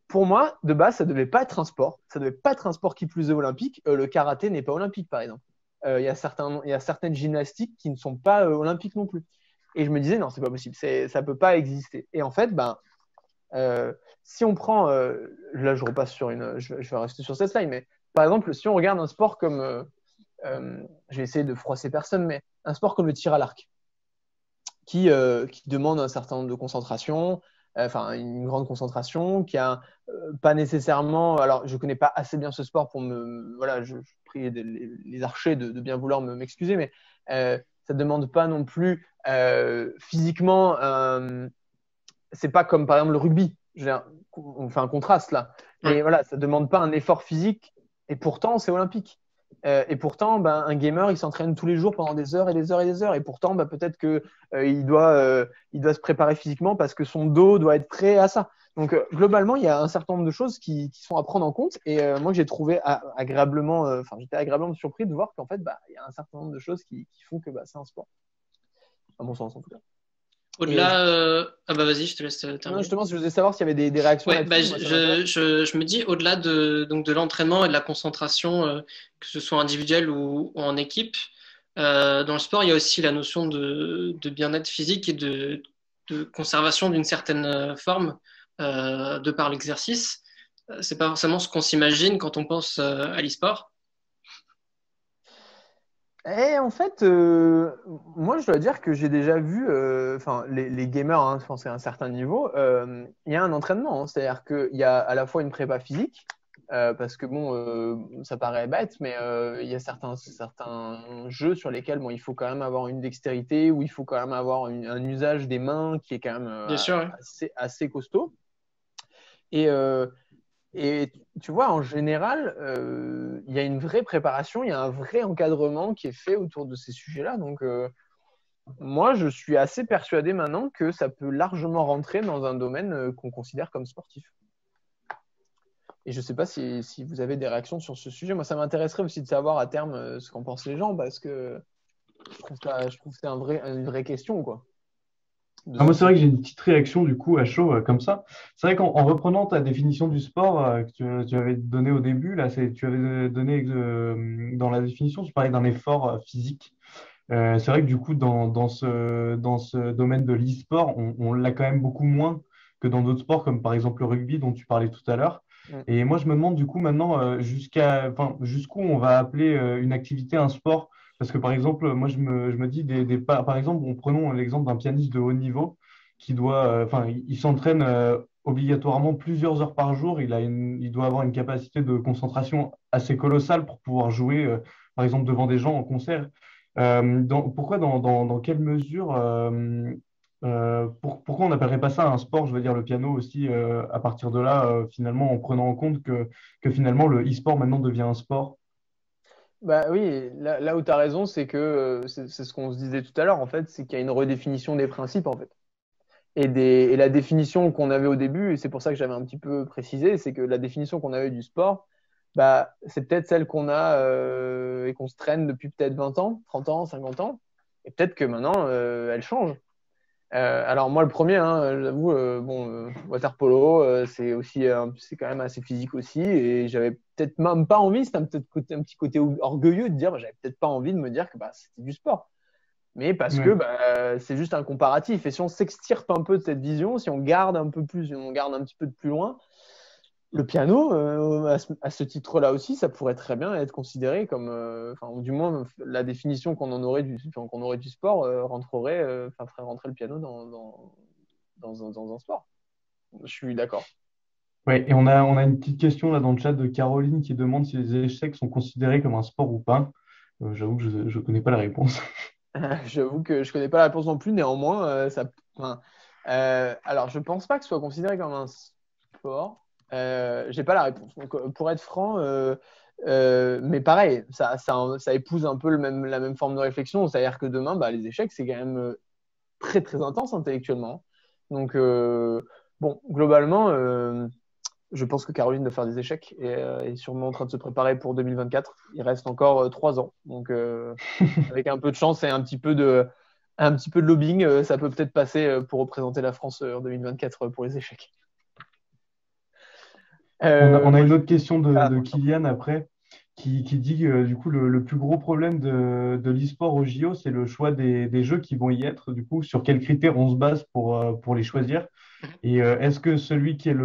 pour moi, de base, ça devait pas être un sport. Ça devait pas être un sport qui plus est olympique. Le karaté n'est pas olympique, par exemple. Il y a certaines gymnastiques qui ne sont pas olympiques non plus. Et je me disais, non, c'est pas possible. Ça peut pas exister. Et en fait, si on prend, là, je repasse je vais rester sur cette slide, mais par exemple, si on regarde un sport comme, je vais essayer de froisser personne, mais un sport comme le tir à l'arc, qui demande un certain nombre de concentration, enfin une grande concentration, qui a pas nécessairement. Alors, je connais pas assez bien ce sport pour voilà, je prie les archers de bien vouloir m'excuser, mais ça demande pas non plus physiquement. C'est pas comme par exemple le rugby. On fait un contraste là, mais voilà, ça demande pas un effort physique et pourtant c'est olympique. Et pourtant, un gamer, il s'entraîne tous les jours pendant des heures et des heures et des heures. Et pourtant, peut-être que il doit se préparer physiquement parce que son dos doit être prêt à ça. Donc, globalement, il y a un certain nombre de choses qui sont à prendre en compte. Et moi, j'ai trouvé agréablement, j'étais agréablement surpris de voir qu'en fait, il y a un certain nombre de choses qui font que c'est un sport. À mon sens, en tout cas. Au-delà, vas-y, je te laisse terminer. Non, justement, je voulais savoir s'il y avait des réactions là-dessus. Je me dis, au-delà de l'entraînement et de la concentration, que ce soit individuelle ou en équipe, dans le sport, il y a aussi la notion de bien-être physique et de conservation d'une certaine forme de par l'exercice. C'est pas forcément ce qu'on s'imagine quand on pense à l'e-sport. Et en fait, moi, je dois dire que j'ai déjà vu, les gamers, hein, je pense à un certain niveau, il y a un entraînement. Hein. C'est-à-dire qu'il y a à la fois une prépa physique, parce que ça paraît bête, mais il y a certains jeux sur lesquels il faut quand même avoir une dextérité, ou il faut quand même avoir un usage des mains qui est quand même Bien sûr, assez costaud. Et tu vois, en général, il y a une vraie préparation, il y a un vrai encadrement qui est fait autour de ces sujets-là. Donc, moi, je suis assez persuadé maintenant que ça peut largement rentrer dans un domaine qu'on considère comme sportif. Et je ne sais pas si vous avez des réactions sur ce sujet. Moi, ça m'intéresserait aussi de savoir à terme ce qu'en pensent les gens, parce que je trouve que c'est une vraie question, quoi. Moi, c'est vrai que j'ai une petite réaction du coup à chaud comme ça. C'est vrai qu'en reprenant ta définition du sport que tu avais donnée au début, là, tu avais donné dans la définition, tu parlais d'un effort physique. C'est vrai que du coup, dans ce domaine de l'e-sport, on l'a quand même beaucoup moins que dans d'autres sports, comme par exemple le rugby dont tu parlais tout à l'heure. Et moi, je me demande du coup maintenant jusqu'où on va appeler une activité un sport. Parce que par exemple, moi, je me dis, par exemple, prenons l'exemple d'un pianiste de haut niveau qui il s'entraîne obligatoirement plusieurs heures par jour. Il doit avoir une capacité de concentration assez colossale pour pouvoir jouer, par exemple, devant des gens en concert. Dans quelle mesure, pourquoi on n'appellerait pas ça un sport, je veux dire le piano aussi, à partir de là, finalement, en prenant en compte que finalement le e-sport maintenant devient un sport? Oui, là où tu as raison, c'est que c'est ce qu'on se disait tout à l'heure, en fait, c'est qu'il y a une redéfinition des principes, en fait. Et la définition qu'on avait au début, et c'est pour ça que j'avais un petit peu précisé, c'est que la définition qu'on avait du sport, c'est peut-être celle qu'on a et qu'on se traîne depuis peut-être 20 ans, 30 ans, 50 ans. Et peut-être que maintenant, elle change. Alors moi, le premier, hein, j'avoue, water polo, c'est quand même assez physique aussi. Et j'avais peut-être même pas envie, c'était un petit côté orgueilleux de dire, j'avais peut-être pas envie de me dire que c'était du sport. Mais parce que c'est juste un comparatif. Et si on s'extirpe un peu de cette vision, si on garde un peu plus, on garde un petit peu de plus loin, le piano, à ce titre-là aussi, ça pourrait très bien être considéré comme, ou du moins la définition qu'on aurait du sport ferait rentrer le piano dans un sport. Je suis d'accord. Ouais, et on a une petite question là dans le chat de Caroline qui demande si les échecs sont considérés comme un sport ou pas. J'avoue que je ne connais pas la réponse. J'avoue que je ne connais pas la réponse non plus, néanmoins, alors je ne pense pas que ce soit considéré comme un sport. Je n'ai pas la réponse. Donc, pour être franc, mais pareil, ça épouse un peu la même forme de réflexion. C'est-à-dire que demain, les échecs, c'est quand même très, très intense intellectuellement. Donc, globalement, je pense que Caroline doit faire des échecs et est sûrement en train de se préparer pour 2024. Il reste encore 3 ans. Donc, avec un peu de chance et un petit peu de lobbying, ça peut peut-être passer pour représenter la France en 2024 pour les échecs. On a Moi, une autre question ah, de Kylian après, qui dit que du coup le plus gros problème de l'e-sport au JO, c'est le choix des jeux qui vont y être. Du coup, sur quels critères on se base pour les choisir? Et est-ce que celui qui est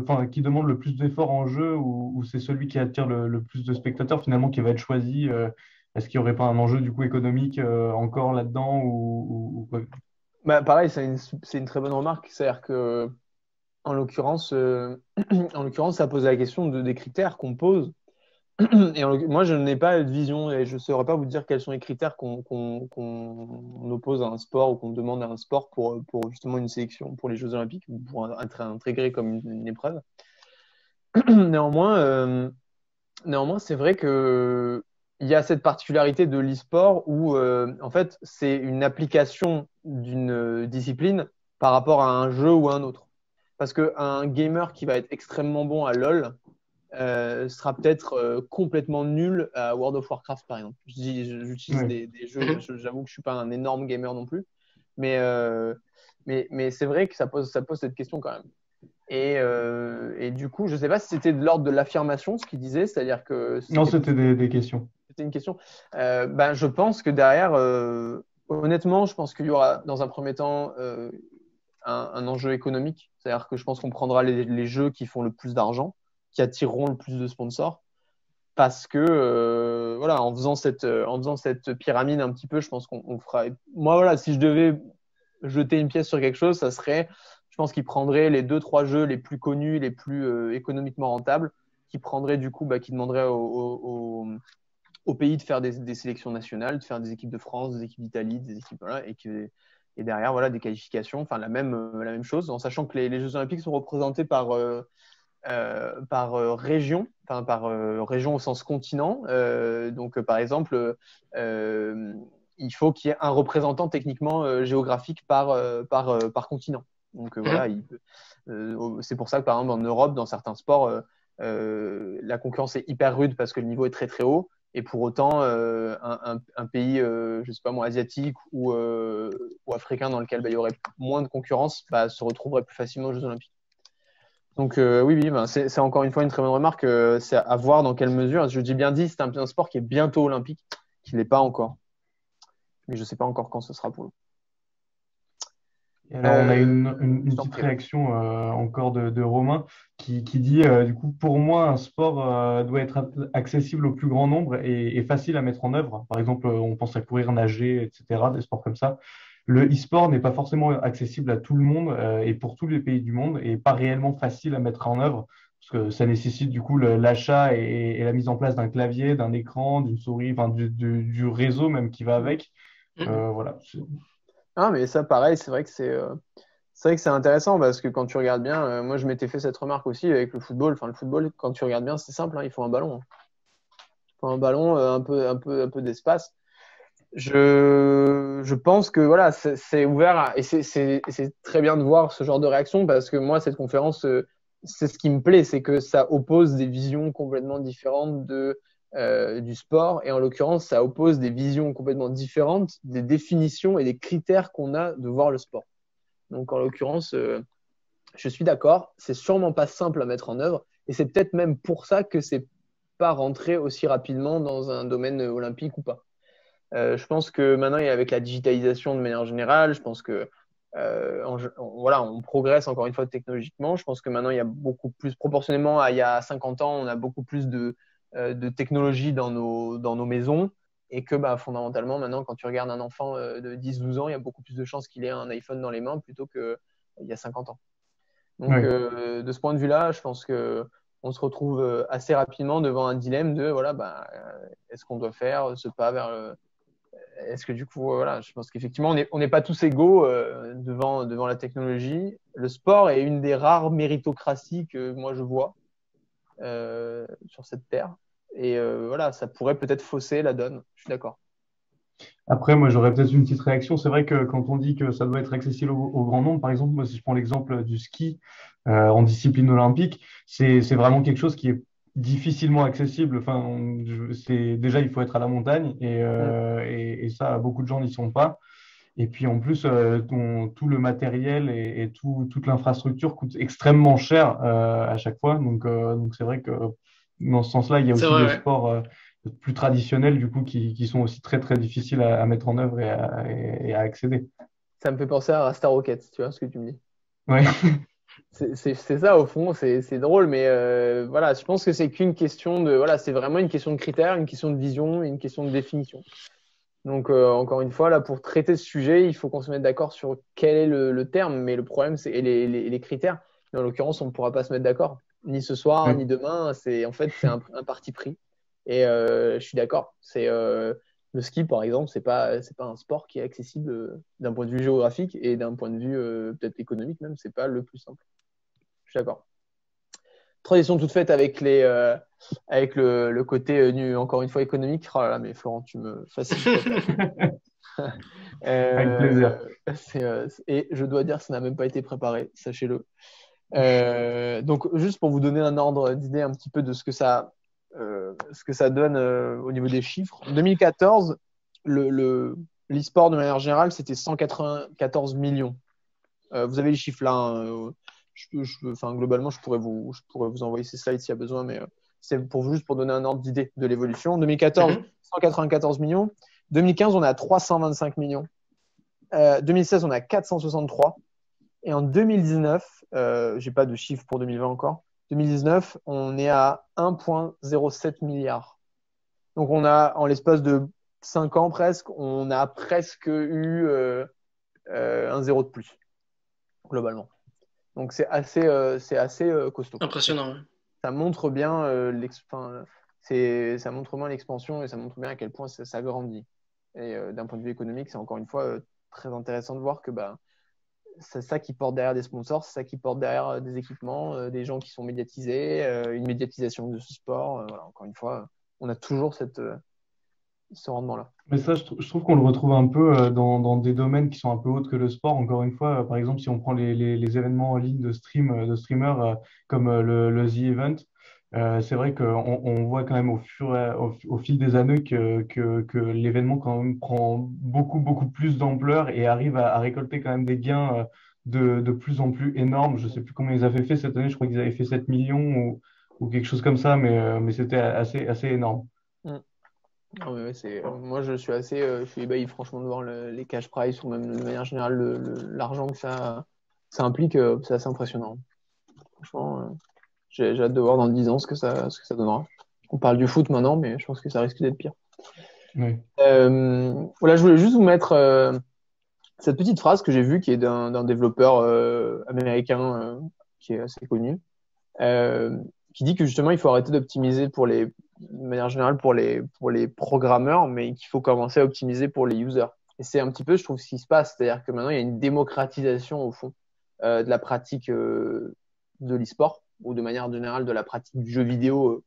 enfin, qui demande le plus d'efforts en jeu ou c'est celui qui attire le plus de spectateurs finalement qui va être choisi? Est-ce qu'il n'y aurait pas un enjeu du coup économique encore là-dedans ou quoi? bah, pareil, c'est une très bonne remarque. C'est-à-dire que, en l'occurrence, en l'occurrence, ça pose la question des critères qu'on pose. Moi, je n'ai pas de vision et je ne saurais pas vous dire quels sont les critères qu'on oppose à un sport ou qu'on demande à un sport pour justement une sélection pour les Jeux Olympiques ou pour être intégré comme une épreuve. Néanmoins, néanmoins, c'est vrai que il y a cette particularité de l'e-sport où en fait c'est une application d'une discipline par rapport à un jeu ou à un autre. Parce qu'un gamer qui va être extrêmement bon à LoL sera peut-être complètement nul à World of Warcraft par exemple. J'utilise Ouais. des jeux, j'avoue que je suis pas un énorme gamer non plus, mais, euh, mais c'est vrai que ça pose cette question quand même. Et du coup, je ne sais pas si c'était de l'ordre de l'affirmation, ce qu'il disait, c'est-à-dire que Non, c'était plus c'était des questions. c'était une question. Ben, je pense que derrière, honnêtement, je pense qu'il y aura dans un premier temps un enjeu économique. C'est-à-dire que je pense qu'on prendra les jeux qui font le plus d'argent, qui attireront le plus de sponsors. Parce que, voilà, en faisant cette pyramide un petit peu, je pense qu'on fera. Moi, voilà, si je devais jeter une pièce sur quelque chose, ça serait, je pense qu'il prendrait les deux, trois jeux les plus connus, les plus économiquement rentables, qui prendrait du coup, bah, qui demanderait au pays de faire des sélections nationales, de faire des équipes de France, des équipes d'Italie, des équipes voilà, et derrière voilà des qualifications, enfin la même chose, en sachant que les Jeux Olympiques sont représentés par région, enfin par région au sens continent. Donc par exemple, il faut qu'il y ait un représentant techniquement géographique par continent. Donc voilà, c'est pour ça que par exemple en Europe, dans certains sports, la concurrence est hyper rude parce que le niveau est très très haut. Et pour autant, un pays, je sais pas moi, asiatique ou africain dans lequel bah, il y aurait moins de concurrence, bah, se retrouverait plus facilement aux Jeux Olympiques. Donc oui, oui, ben, c'est encore une fois une très bonne remarque. C'est à voir dans quelle mesure. Je dis bien dit, c'est un sport qui est bientôt olympique, qui ne l'est pas encore. Mais je ne sais pas encore quand ce sera pour nous. Et alors, on a Je une t'en petite prie. Ouais. réaction encore de Romain qui dit, du coup, pour moi, un sport doit être accessible au plus grand nombre et facile à mettre en œuvre. Par exemple, on pense à courir, nager, etc., des sports comme ça. Le e-sport n'est pas forcément accessible à tout le monde et pour tous les pays du monde et pas réellement facile à mettre en œuvre parce que ça nécessite du coup l'achat et la mise en place d'un clavier, d'un écran, d'une souris, enfin, du réseau même qui va avec. Voilà. Ah, mais ça, pareil, c'est vrai que c'est intéressant parce que quand tu regardes bien, moi je m'étais fait cette remarque aussi avec le football. Enfin, le football, quand tu regardes bien, c'est simple, hein, il faut un ballon. Il faut un ballon, un peu d'espace. Je pense que voilà, c'est ouvert et c'est très bien de voir ce genre de réaction parce que moi, cette conférence, c'est ce qui me plaît, c'est que ça oppose des visions complètement différentes du sport et en l'occurrence, ça oppose des visions complètement différentes des définitions et des critères qu'on a de voir le sport. Donc en l'occurrence, je suis d'accord, c'est sûrement pas simple à mettre en œuvre et c'est peut-être même pour ça que c'est pas rentré aussi rapidement dans un domaine olympique ou pas. Je pense que maintenant, avec la digitalisation de manière générale, je pense que voilà, on progresse encore une fois technologiquement. Je pense que maintenant, il y a beaucoup plus, proportionnellement à il y a 50 ans, on a beaucoup plus de technologie dans nos maisons. Et que bah, fondamentalement, maintenant, quand tu regardes un enfant de 10-12 ans, il y a beaucoup plus de chances qu'il ait un iPhone dans les mains plutôt qu'il y a 50 ans. Donc, Oui. de ce point de vue-là, je pense que on se retrouve assez rapidement devant un dilemme de voilà, bah, est-ce qu'on doit faire ce pas vers est-ce que du coup, voilà, je pense qu'effectivement, on n'est pas tous égaux devant la technologie. Le sport est une des rares méritocraties que moi je vois sur cette terre. Et voilà, ça pourrait peut-être fausser la donne. Je suis d'accord. Après, moi, j'aurais peut-être une petite réaction. C'est vrai que quand on dit que ça doit être accessible au grand nombre, par exemple, moi, si je prends l'exemple du ski en discipline olympique, c'est vraiment quelque chose qui est difficilement accessible. Enfin, déjà, il faut être à la montagne et ça, beaucoup de gens n'y sont pas. Et puis en plus, tout le matériel et toute l'infrastructure coûte extrêmement cher à chaque fois. Donc c'est vrai que dans ce sens-là, il y a C'est aussi vrai, des ouais. sports plus traditionnels du coup qui sont aussi très très difficiles à mettre en œuvre et à accéder. Ça me fait penser à Rasta Rocket, tu vois ce que tu me dis. Ouais. C'est ça au fond, c'est drôle, mais voilà, je pense que c'est qu'une question de, voilà, c'est vraiment une question de critères, une question de vision, et une question de définition. Donc encore une fois, là, pour traiter ce sujet, il faut qu'on se mette d'accord sur quel est le terme, mais le problème, c'est et les critères. Mais en l'occurrence, on ne pourra pas se mettre d'accord, ni ce soir, Ouais. ni demain. C'est en fait, c'est un parti pris. Et je suis d'accord. C'est le ski, par exemple, c'est pas un sport qui est accessible d'un point de vue géographique et d'un point de vue peut-être économique même. C'est pas le plus simple. Je suis d'accord. Transition toute faite avec le côté encore une fois économique. Oh là là, mais Florent, tu me facilites la tâche. Avec plaisir. Et je dois dire, ça n'a même pas été préparé, sachez-le. Donc, juste pour vous donner un ordre d'idée un petit peu de ce que ça donne au niveau des chiffres. En 2014, l'e-sport de manière générale, c'était 194 millions. Vous avez les chiffres là, hein. Enfin, globalement, je pourrais vous envoyer ces slides s'il y a besoin, mais c'est juste pour donner un ordre d'idée de l'évolution. En 2014, Mhm. 194 millions. 2015, on est à 325 millions. 2016, on est à 463. Et en 2019, j'ai pas de chiffre pour 2020 encore. 2019, on est à 1,07 milliard. Donc on a, en l'espace de 5 ans presque, on a presque eu un zéro de plus, globalement. Donc c'est assez costaud. Impressionnant, ouais. Ça montre bien ça montre bien l'expansion et ça montre bien à quel point ça grandit. Et d'un point de vue économique, c'est encore une fois très intéressant de voir que bah, c'est ça qui porte derrière des sponsors, c'est ça qui porte derrière des équipements, des gens qui sont médiatisés, une médiatisation de ce sport. Voilà, encore une fois, on a toujours ce rendement-là. Mais ça, je trouve qu'on le retrouve un peu dans des domaines qui sont un peu autres que le sport. Encore une fois, par exemple, si on prend les événements en ligne de streamers comme le The Event, c'est vrai qu'on voit quand même au fil des années que l'événement quand même prend beaucoup, beaucoup plus d'ampleur et arrive à récolter quand même des gains de plus en plus énormes. Je sais plus combien ils avaient fait cette année, je crois qu'ils avaient fait 7 millions ou quelque chose comme ça, mais c'était assez, assez énorme. Mm. Non, mais ouais, moi, je suis ébahi franchement de voir les cash prize ou même de manière générale l'argent que ça implique. C'est assez impressionnant. Franchement, j'ai hâte de voir dans 10 ans ce que ça donnera. On parle du foot maintenant, mais je pense que ça risque d'être pire. Oui. Voilà, je voulais juste vous mettre cette petite phrase que j'ai vue qui est d'un développeur américain qui est assez connu, euh, qui dit que justement il faut arrêter d'optimiser de manière générale pour les programmeurs, mais qu'il faut commencer à optimiser pour les users. Et c'est un petit peu, je trouve, ce qui se passe, c'est-à-dire que maintenant il y a une démocratisation au fond de la pratique de l'e-sport ou de manière générale de la pratique du jeu vidéo,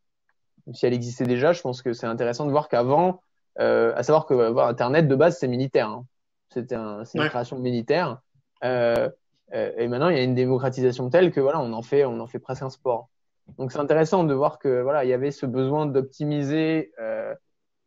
si elle existait déjà. Je pense que c'est intéressant de voir qu'avant, à savoir que voilà, Internet de base c'est militaire, hein. C'est une Ouais. création militaire. Euh, et maintenant, il y a une démocratisation telle que voilà, on en fait presque un sport. Donc c'est intéressant de voir que voilà, il y avait ce besoin d'optimiser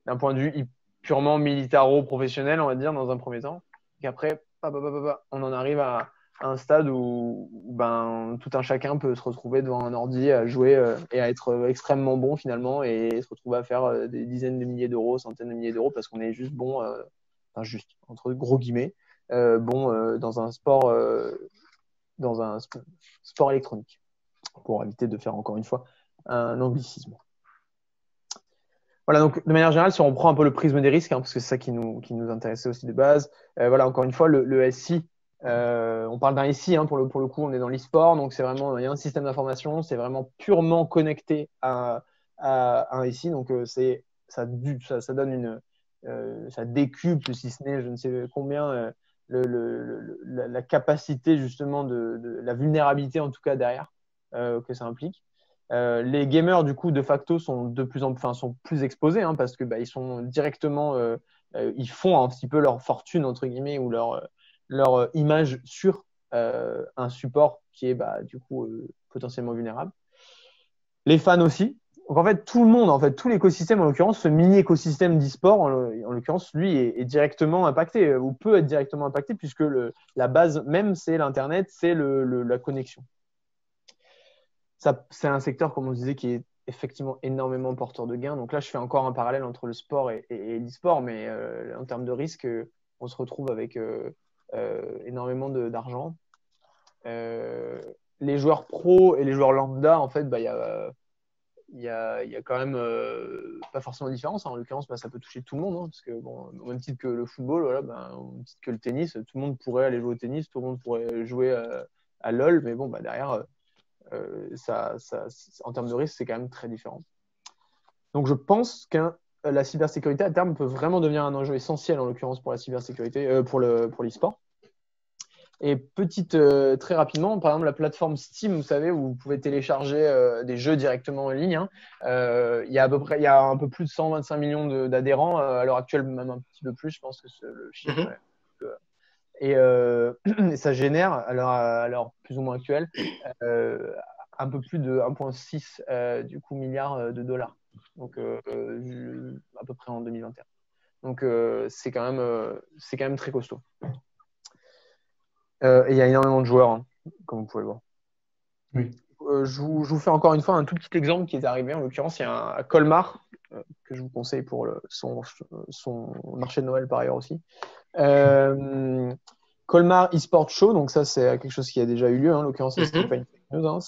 d'un point de vue purement militaro-professionnel, on va dire, dans un premier temps. Et qu'après, on en arrive à un stade où ben, tout un chacun peut se retrouver devant un ordi à jouer et à être extrêmement bon finalement et se retrouver à faire des dizaines de milliers d'euros, centaines de milliers d'euros parce qu'on est juste bon, enfin juste, entre gros guillemets, bon dans un sport électronique pour éviter de faire encore une fois un anglicisme. Voilà, donc de manière générale, si on reprend un peu le prisme des risques, hein, parce que c'est ça qui nous intéressait aussi de base, voilà, encore une fois, le SI, on parle d'un SI, hein, pour le coup, on est dans l'e-sport, donc c'est vraiment, il y a un système d'information, c'est vraiment purement connecté à un SI, donc ça donne ça décuple, si ce n'est je ne sais combien, la capacité justement de la vulnérabilité en tout cas derrière que ça implique. Les gamers, du coup, de facto, sont plus exposés hein, parce que bah, ils sont directement, ils font un petit peu leur fortune entre guillemets ou leur image sur un support qui est bah, du coup potentiellement vulnérable. Les fans aussi, Donc en fait, tout le monde, en fait, tout l'écosystème, en l'occurrence, ce mini-écosystème d'e-sport, en l'occurrence, lui, est directement impacté ou peut être directement impacté puisque la base même, c'est l'Internet, c'est la connexion. Ça, c'est un secteur, comme on disait, qui est effectivement énormément porteur de gains. Donc là, je fais encore un parallèle entre le sport et l'e-sport, mais en termes de risque, on se retrouve avec énormément d'argent. Les joueurs pros et les joueurs lambda, en fait, il y a quand même pas forcément de différence. En l'occurrence, ça peut toucher tout le monde, hein, parce que, bon, au même titre que le football, voilà, au même titre que le tennis, tout le monde pourrait aller jouer au tennis, tout le monde pourrait jouer à LoL, mais bon, derrière, en termes de risque, c'est quand même très différent. Donc, je pense que la cybersécurité, à terme, peut vraiment devenir un enjeu essentiel, en l'occurrence, pour la cybersécurité, pour l'e-sport. Et très rapidement, par exemple, la plateforme Steam, vous savez, où vous pouvez télécharger des jeux directement en ligne. Il y a un peu plus de 125 millions d'adhérents à l'heure actuelle, même un petit peu plus, je pense que le chiffre. Et ça génère, à l'heure plus ou moins actuelle, un peu plus de 1,6 du coup milliard de dollars. Donc à peu près en 2021. Donc c'est quand même très costaud. Et il y a énormément de joueurs, hein, comme vous pouvez le voir. Oui. Je vous fais encore une fois un tout petit exemple qui est arrivé. En l'occurrence, il y a un Colmar que je vous conseille pour son marché de Noël par ailleurs aussi. Colmar eSport Show, donc ça c'est quelque chose qui a déjà eu lieu. En l'occurrence, c'est pas une fake news. Hein,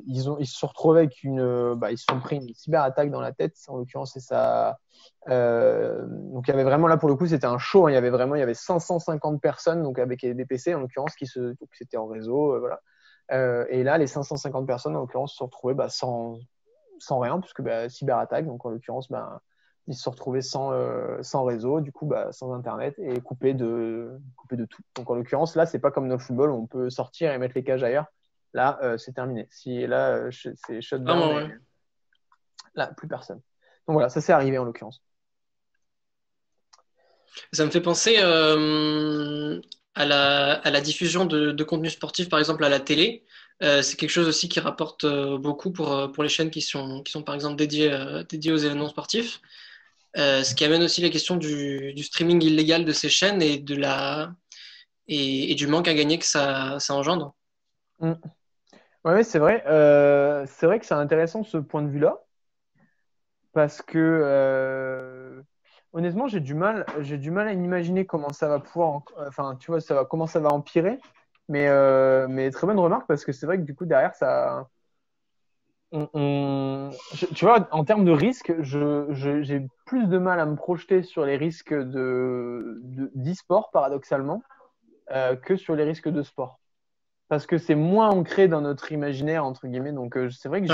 ils se sont retrouvés avec ils se sont pris une cyberattaque dans la tête. En l'occurrence, c'est ça. Donc il y avait vraiment là pour le coup, c'était un show. Hein, il y avait 550 personnes donc avec des PC en l'occurrence donc c'était en réseau, voilà. Et là, les 550 personnes en l'occurrence se sont retrouvées sans rien puisque cyberattaque. Donc en l'occurrence, ils se sont retrouvés sans réseau, du coup, sans Internet et coupés de tout. Donc, en l'occurrence, là, c'est pas comme dans le football où on peut sortir et mettre les cages ailleurs. Là, c'est terminé. Là, c'est shutdown. Là, plus personne. Donc, voilà, ça s'est arrivé en l'occurrence. Ça me fait penser à la diffusion de contenu sportif, par exemple, à la télé. C'est quelque chose aussi qui rapporte beaucoup pour les chaînes qui sont par exemple dédiées aux événements sportifs. Ce qui amène aussi la question du streaming illégal de ces chaînes et du manque à gagner que ça engendre. Oui, c'est vrai. C'est vrai que c'est intéressant ce point de vue-là. Parce que honnêtement, j'ai du mal à imaginer comment ça va pouvoir. Enfin, tu vois, comment ça va empirer. Mais très bonne remarque parce que c'est vrai que du coup, derrière, ça. Tu vois, en termes de risque, j'ai plus de mal à me projeter sur les risques d'e-sport, paradoxalement, que sur les risques de sport. Parce que c'est moins ancré dans notre imaginaire, entre guillemets. Donc, c'est vrai que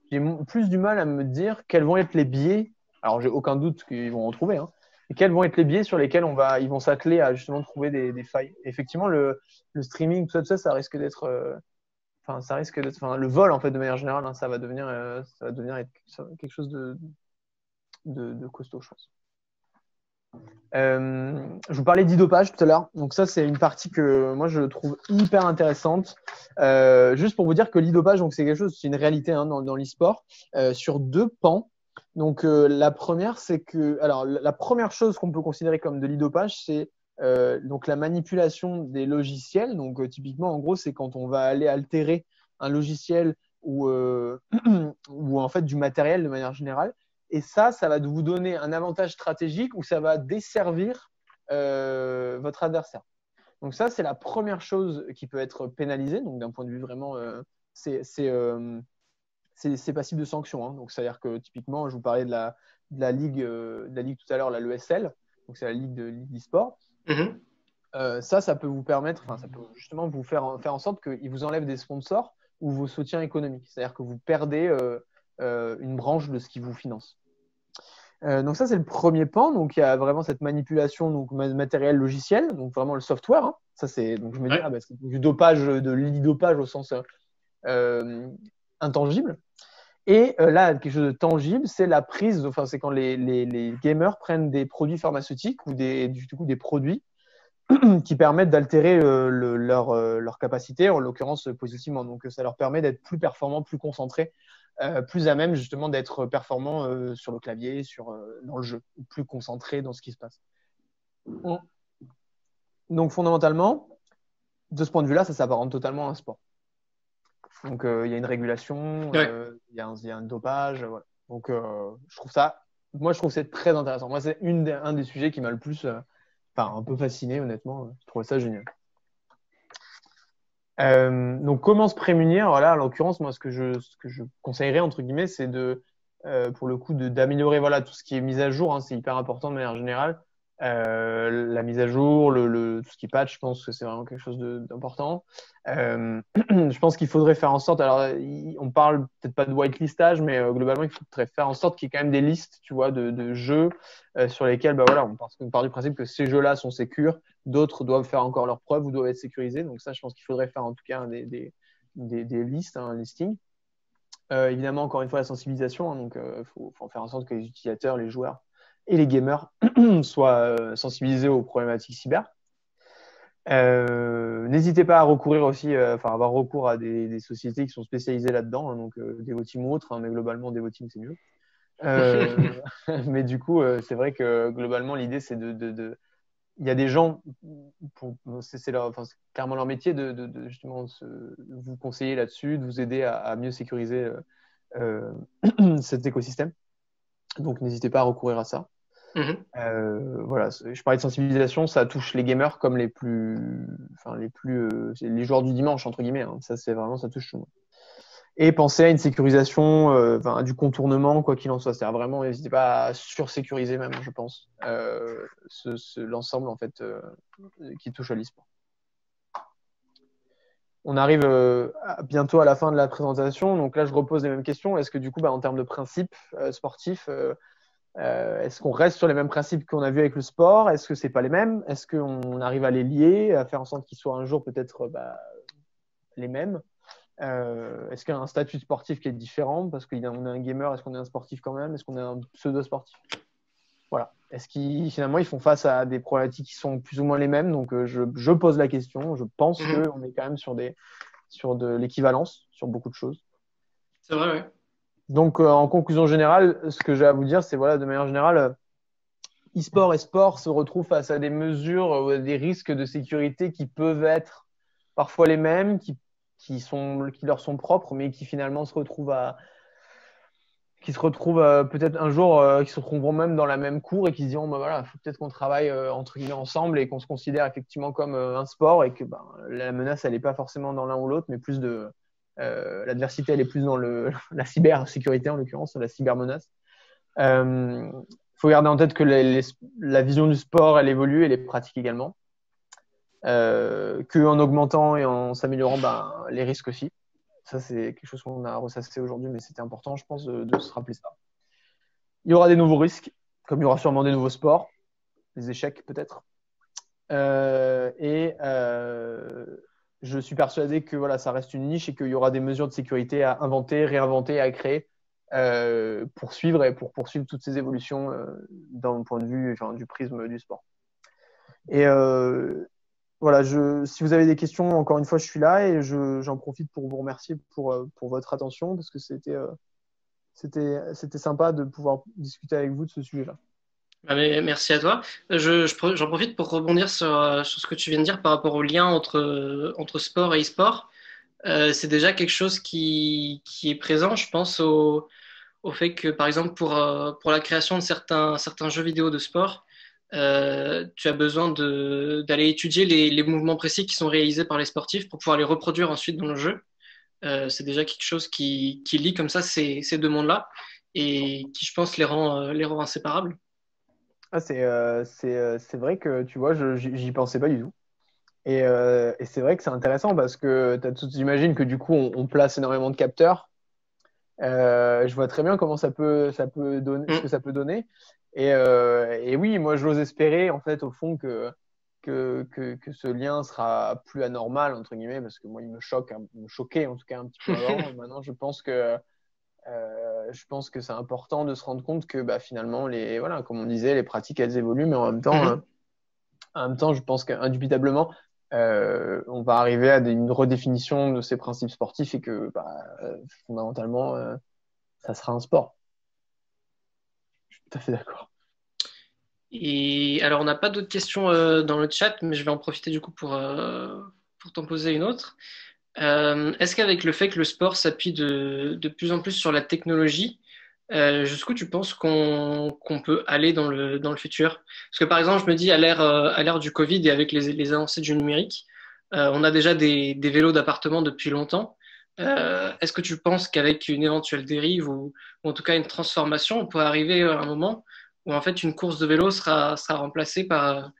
j'ai plus du mal à me dire quels vont être les biais. Alors, j'ai aucun doute qu'ils vont en trouver. Hein, et quels vont être les biais sur lesquels ils vont s'atteler à justement trouver des failles. Et effectivement, le streaming, tout ça, ça risque d'être. Le vol en fait de manière générale, hein, ça va devenir quelque chose de costaud, je pense. Je vous parlais d'e-dopage tout à l'heure. Donc ça, c'est une partie que moi je trouve hyper intéressante. Juste pour vous dire que l'e-dopage, donc c'est quelque chose, c'est une réalité hein, dans l'e-sport sur deux pans. Donc la première, c'est que, alors la première chose qu'on peut considérer comme de l'e-dopage, c'est donc la manipulation des logiciels. Donc typiquement, en gros, c'est quand on va aller altérer un logiciel ou en fait du matériel de manière générale. Et ça va vous donner un avantage stratégique ou ça va desservir votre adversaire. Donc ça, c'est la première chose qui peut être pénalisée. Donc d'un point de vue vraiment, c'est passible de sanction. Hein. Donc c'est-à-dire que typiquement, je vous parlais de la ligue tout à l'heure, l'ESL. Donc c'est la ligue d'e-sport. Ça peut vous permettre, ça peut justement vous faire en sorte qu'ils vous enlèvent des sponsors ou vos soutiens économiques. C'est-à-dire que vous perdez une branche de ce qui vous finance. Donc ça, c'est le premier pan. Donc il y a vraiment cette manipulation donc matériel logiciel, donc vraiment le software. Hein. Ça c'est donc je me dis c'est du dopage, de l'e-dopage au sens intangible. Et là, quelque chose de tangible, c'est la prise. Enfin, c'est quand les gamers prennent des produits pharmaceutiques ou des produits qui permettent d'altérer leur capacité, en l'occurrence positivement. Donc, ça leur permet d'être plus performants, plus concentrés, plus à même justement d'être performants sur le clavier, dans le jeu, plus concentrés dans ce qui se passe. Donc, fondamentalement, de ce point de vue-là, ça s'apparente totalement à un sport. Donc, il y a une régulation, il y a un dopage. Voilà. Donc, je trouve que c'est très intéressant. Moi, c'est un des sujets qui m'a le plus, un peu fasciné, honnêtement. Je trouvais ça génial. Donc, comment se prémunir? Voilà, en l'occurrence, moi, ce que je conseillerais, entre guillemets, c'est pour le coup, d'améliorer voilà, tout ce qui est mise à jour. Hein, c'est hyper important de manière générale. La mise à jour, tout ce qui est patch, je pense que c'est vraiment quelque chose d'important. Je pense qu'il faudrait faire en sorte, alors on parle peut-être pas de whitelistage, mais globalement il faudrait faire en sorte qu'il y ait quand même des listes, tu vois, de jeux sur lesquels, voilà, on part du principe que ces jeux-là sont sécures, d'autres doivent faire encore leurs preuves ou doivent être sécurisés. Donc ça, je pense qu'il faudrait faire en tout cas des listes, un listing. Évidemment, encore une fois, la sensibilisation, hein, donc faut faire en sorte que les utilisateurs, les joueurs et les gamers soient sensibilisés aux problématiques cyber. N'hésitez pas à recourir aussi, avoir recours à des sociétés qui sont spécialisées là-dedans, hein, donc Devoteam ou autres, hein, mais globalement Devoteam c'est mieux. Mais du coup, c'est vrai que globalement l'idée c'est il y a des gens, c'est clairement leur métier de justement vous conseiller là-dessus, de vous aider à mieux sécuriser cet écosystème. Donc n'hésitez pas à recourir à ça. Voilà, je parlais de sensibilisation, ça touche les gamers comme les joueurs du dimanche entre guillemets. Hein. Ça c'est vraiment, ça touche tout le monde. Et pensez à une sécurisation, du contournement quoi qu'il en soit. C'est-à-dire vraiment, n'hésitez pas à sursécuriser même, je pense, l'ensemble en fait qui touche à l'e-sport. On arrive bientôt à la fin de la présentation, donc là je repose les mêmes questions. Est-ce que du coup, en termes de principes sportifs, est-ce qu'on reste sur les mêmes principes qu'on a vu avec le sport? Est-ce que c'est pas les mêmes? Est-ce qu'on arrive à les lier, à faire en sorte qu'ils soient un jour peut-être les mêmes? Est-ce qu'il y a un statut sportif qui est différent parce qu'on est un gamer? Est-ce qu'on est un sportif quand même? Est-ce qu'on est un pseudo-sportif? Voilà. Est-ce qu'ils finalement ils font face à des problématiques qui sont plus ou moins les mêmes? Donc je pose la question. Je pense qu'on est quand même sur de l'équivalence sur beaucoup de choses. C'est vrai, oui. Donc, en conclusion générale, ce que j'ai à vous dire, c'est voilà, de manière générale, e-sport et sport se retrouvent face à des mesures, des risques de sécurité qui peuvent être parfois les mêmes, qui leur sont propres, mais qui finalement se retrouvent peut-être un jour, qui se retrouveront même dans la même cour et qui se diront, voilà, faut peut-être qu'on travaille entre guillemets ensemble et qu'on se considère effectivement comme un sport et que la menace, elle n'est pas forcément dans l'un ou l'autre, mais plus l'adversité, elle est plus dans la cybersécurité, en l'occurrence, la cybermenace. Faut garder en tête que la vision du sport, elle évolue et les pratiques également. Qu'en augmentant et en s'améliorant, les risques aussi. Ça, c'est quelque chose qu'on a ressassé aujourd'hui, mais c'était important, je pense, de se rappeler ça. Il y aura des nouveaux risques, comme il y aura sûrement des nouveaux sports, des échecs peut-être. Je suis persuadé que voilà, ça reste une niche et qu'il y aura des mesures de sécurité à inventer, réinventer, à créer pour suivre et pour poursuivre toutes ces évolutions d'un point de vue du prisme du sport. Et voilà, si vous avez des questions, encore une fois, je suis là et j'en profite pour vous remercier pour votre attention parce que c'était sympa de pouvoir discuter avec vous de ce sujet-là. Merci à toi. J'en profite pour rebondir sur ce que tu viens de dire par rapport au lien entre sport et e-sport. C'est déjà quelque chose qui est présent, je pense, au fait que, par exemple, pour la création de certains jeux vidéo de sport, tu as besoin d'aller étudier les mouvements précis qui sont réalisés par les sportifs pour pouvoir les reproduire ensuite dans le jeu. C'est déjà quelque chose qui lie comme ça ces deux mondes-là et qui, je pense, les rend inséparables. C'est vrai que tu vois, j'y pensais pas du tout. Et c'est vrai que c'est intéressant parce que j'imagine que du coup, on place énormément de capteurs. Je vois très bien comment ça peut donner, ce que ça peut donner. Et oui, moi, j'ose espérer, en fait, au fond, que ce lien sera plus anormal, entre guillemets, parce que moi, il me choquait en tout cas un petit peu avant. Maintenant, je pense que c'est important de se rendre compte que finalement, voilà, comme on disait, les pratiques, elles évoluent, mais en même temps, En même temps, je pense qu'indubitablement, on va arriver à une redéfinition de ces principes sportifs et que fondamentalement, ça sera un sport. Je suis tout à fait d'accord. Et alors, on n'a pas d'autres questions dans le chat, mais je vais en profiter du coup pour t'en poser une autre. Est-ce qu'avec le fait que le sport s'appuie de plus en plus sur la technologie, jusqu'où tu penses qu'on peut aller dans le futur? Parce que par exemple, je me dis à l'ère du Covid et avec les avancées du numérique, on a déjà des vélos d'appartement depuis longtemps. Est-ce que tu penses qu'avec une éventuelle dérive ou en tout cas une transformation, on peut arriver à un moment où en fait une course de vélo sera remplacée par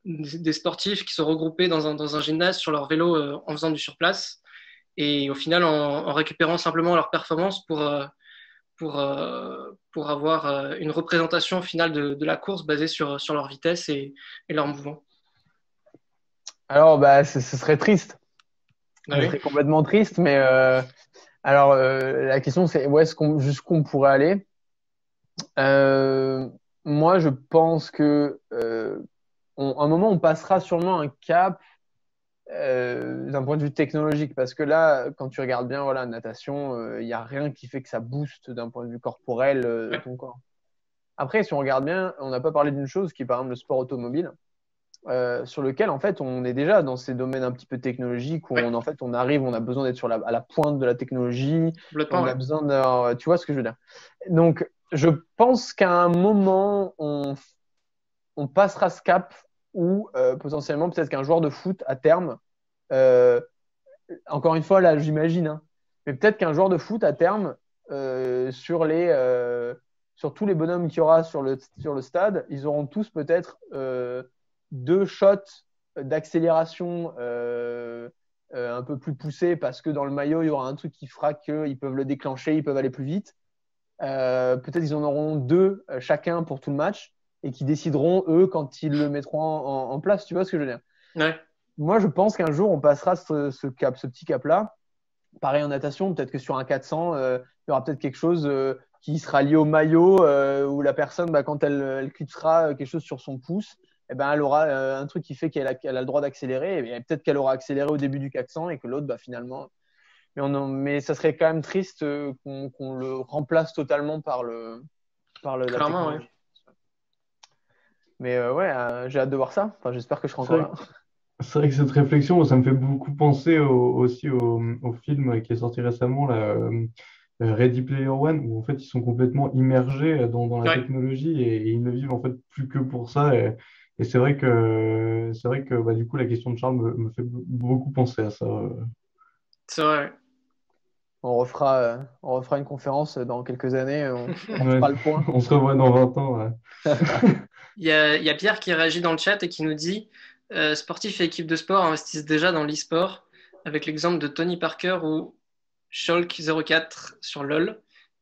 des sportifs qui sont regroupés dans un gymnase sur leur vélo en faisant du surplace et au final en récupérant simplement leur performance pour avoir une représentation finale de la course basée sur leur vitesse et leur mouvement. Alors, ce serait triste. Ah Ce oui. serait complètement triste, mais la question c'est jusqu'où on pourrait aller. Moi, je pense que à un moment, on passera sûrement un cap d'un point de vue technologique, parce que là, quand tu regardes bien, voilà, natation, il n'y a rien qui fait que ça booste d'un point de vue corporel Ouais. ton corps. Après, si on regarde bien, on n'a pas parlé d'une chose qui est par exemple le sport automobile, sur lequel en fait on est déjà dans ces domaines un petit peu technologiques où Ouais. en fait on arrive, on a besoin d'être à la pointe de la technologie, Complètement, on a ouais. besoin de, tu vois ce que je veux dire. Donc, je pense qu'à un moment on passera ce cap où potentiellement peut-être qu'un joueur de foot à terme, euh, encore une fois là j'imagine, hein, mais peut-être qu'un joueur de foot à terme sur tous les bonhommes qu'il y aura sur le stade, ils auront tous peut-être 2 shots d'accélération un peu plus poussés parce que dans le maillot, il y aura un truc qui fera qu'ils peuvent le déclencher, ils peuvent aller plus vite. Peut-être ils en auront 2 chacun pour tout le match et qui décideront, eux, quand ils le mettront en place. Tu vois ce que je veux dire? Ouais. Moi, je pense qu'un jour, on passera ce petit cap-là. Pareil en natation, peut-être que sur un 400, il y aura peut-être quelque chose qui sera lié au maillot où la personne, quand elle clipsera quelque chose sur son pouce, eh ben, elle aura un truc qui fait qu'elle a le droit d'accélérer. Et peut-être qu'elle aura accéléré au début du 400 et que l'autre, finalement. Mais ça serait quand même triste qu'on le remplace totalement la Clairement, ouais. technologie. Mais ouais, j'ai hâte de voir ça. Enfin, j'espère que je serai C'est encore vrai, là. c'est vrai que cette réflexion, ça me fait beaucoup penser aussi au film qui est sorti récemment, là, Ready Player One, où en fait ils sont complètement immergés dans la Ouais. technologie et ils ne vivent en fait plus que pour ça. Et c'est vrai que du coup la question de Charles me fait beaucoup penser à ça. C'est vrai. On refera une conférence dans quelques années. On Ouais, refera le point. on se revoit dans 20 ans. Ouais. Il y a Pierre qui réagit dans le chat et qui nous dit sportifs et équipes de sport investissent déjà dans l'e-sport, avec l'exemple de Tony Parker ou Shulk04 sur LoL.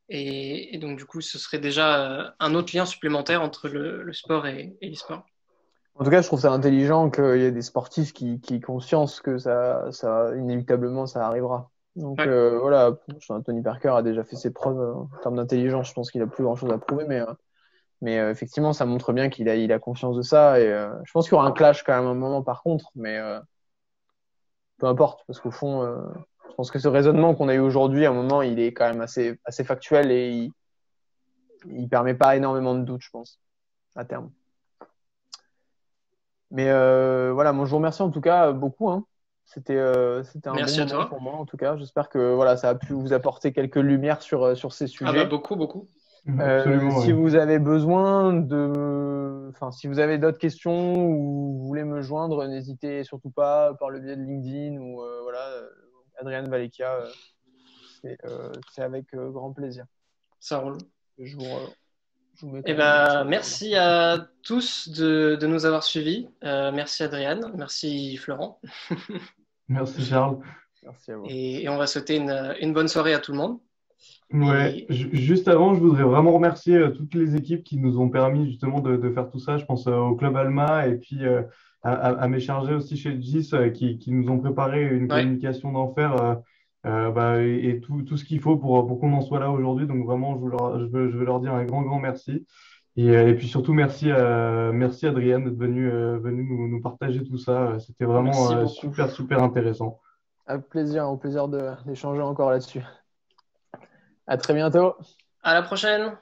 Et donc, du coup, ce serait déjà un autre lien supplémentaire entre le sport et l'e-sport. En tout cas, je trouve ça intelligent qu'il y ait des sportifs qui aient conscience que inévitablement, ça arrivera. Donc Ouais. voilà, Tony Parker a déjà fait ses preuves en termes d'intelligence. Je pense qu'il a plus grand-chose à prouver, mais effectivement, ça montre bien qu'il a conscience de ça. Et je pense qu'il y aura un clash quand même à un moment, par contre, mais peu importe, parce qu'au fond, je pense que ce raisonnement qu'on a eu aujourd'hui, à un moment, il est quand même assez factuel et il permet pas énormément de doutes, je pense, à terme. Mais voilà, moi je vous remercie en tout cas beaucoup, hein. C'était un bon Merci à moment toi. pour moi en tout cas. J'espère que voilà, ça a pu vous apporter quelques lumières sur ces Ah bah sujets. beaucoup, beaucoup. Absolument, Si ouais. vous avez enfin si vous avez d'autres questions ou vous voulez me joindre, n'hésitez surtout pas par le biais de LinkedIn ou voilà, Adrian Valekia, c'est avec grand plaisir. Ça roule. Je vous mets Eh quand même un petit ben, lien. merci à tous de nous avoir suivis. Merci Adriane, merci Florent. Merci Charles. Merci à vous. Et on va souhaiter une bonne soirée à tout le monde. Ouais, Et juste avant, je voudrais vraiment remercier toutes les équipes qui nous ont permis justement de faire tout ça. Je pense au Club Alma et puis à mes chargés aussi chez GIS qui nous ont préparé une ouais, communication d'enfer et tout ce qu'il faut pour qu'on en soit là aujourd'hui. Donc vraiment, je veux leur dire un grand, grand merci. Et puis surtout, merci Adrien d'être venu nous partager tout ça. C'était vraiment Merci beaucoup. super, super intéressant. Avec plaisir, au plaisir d'échanger encore là-dessus. À très bientôt. À la prochaine!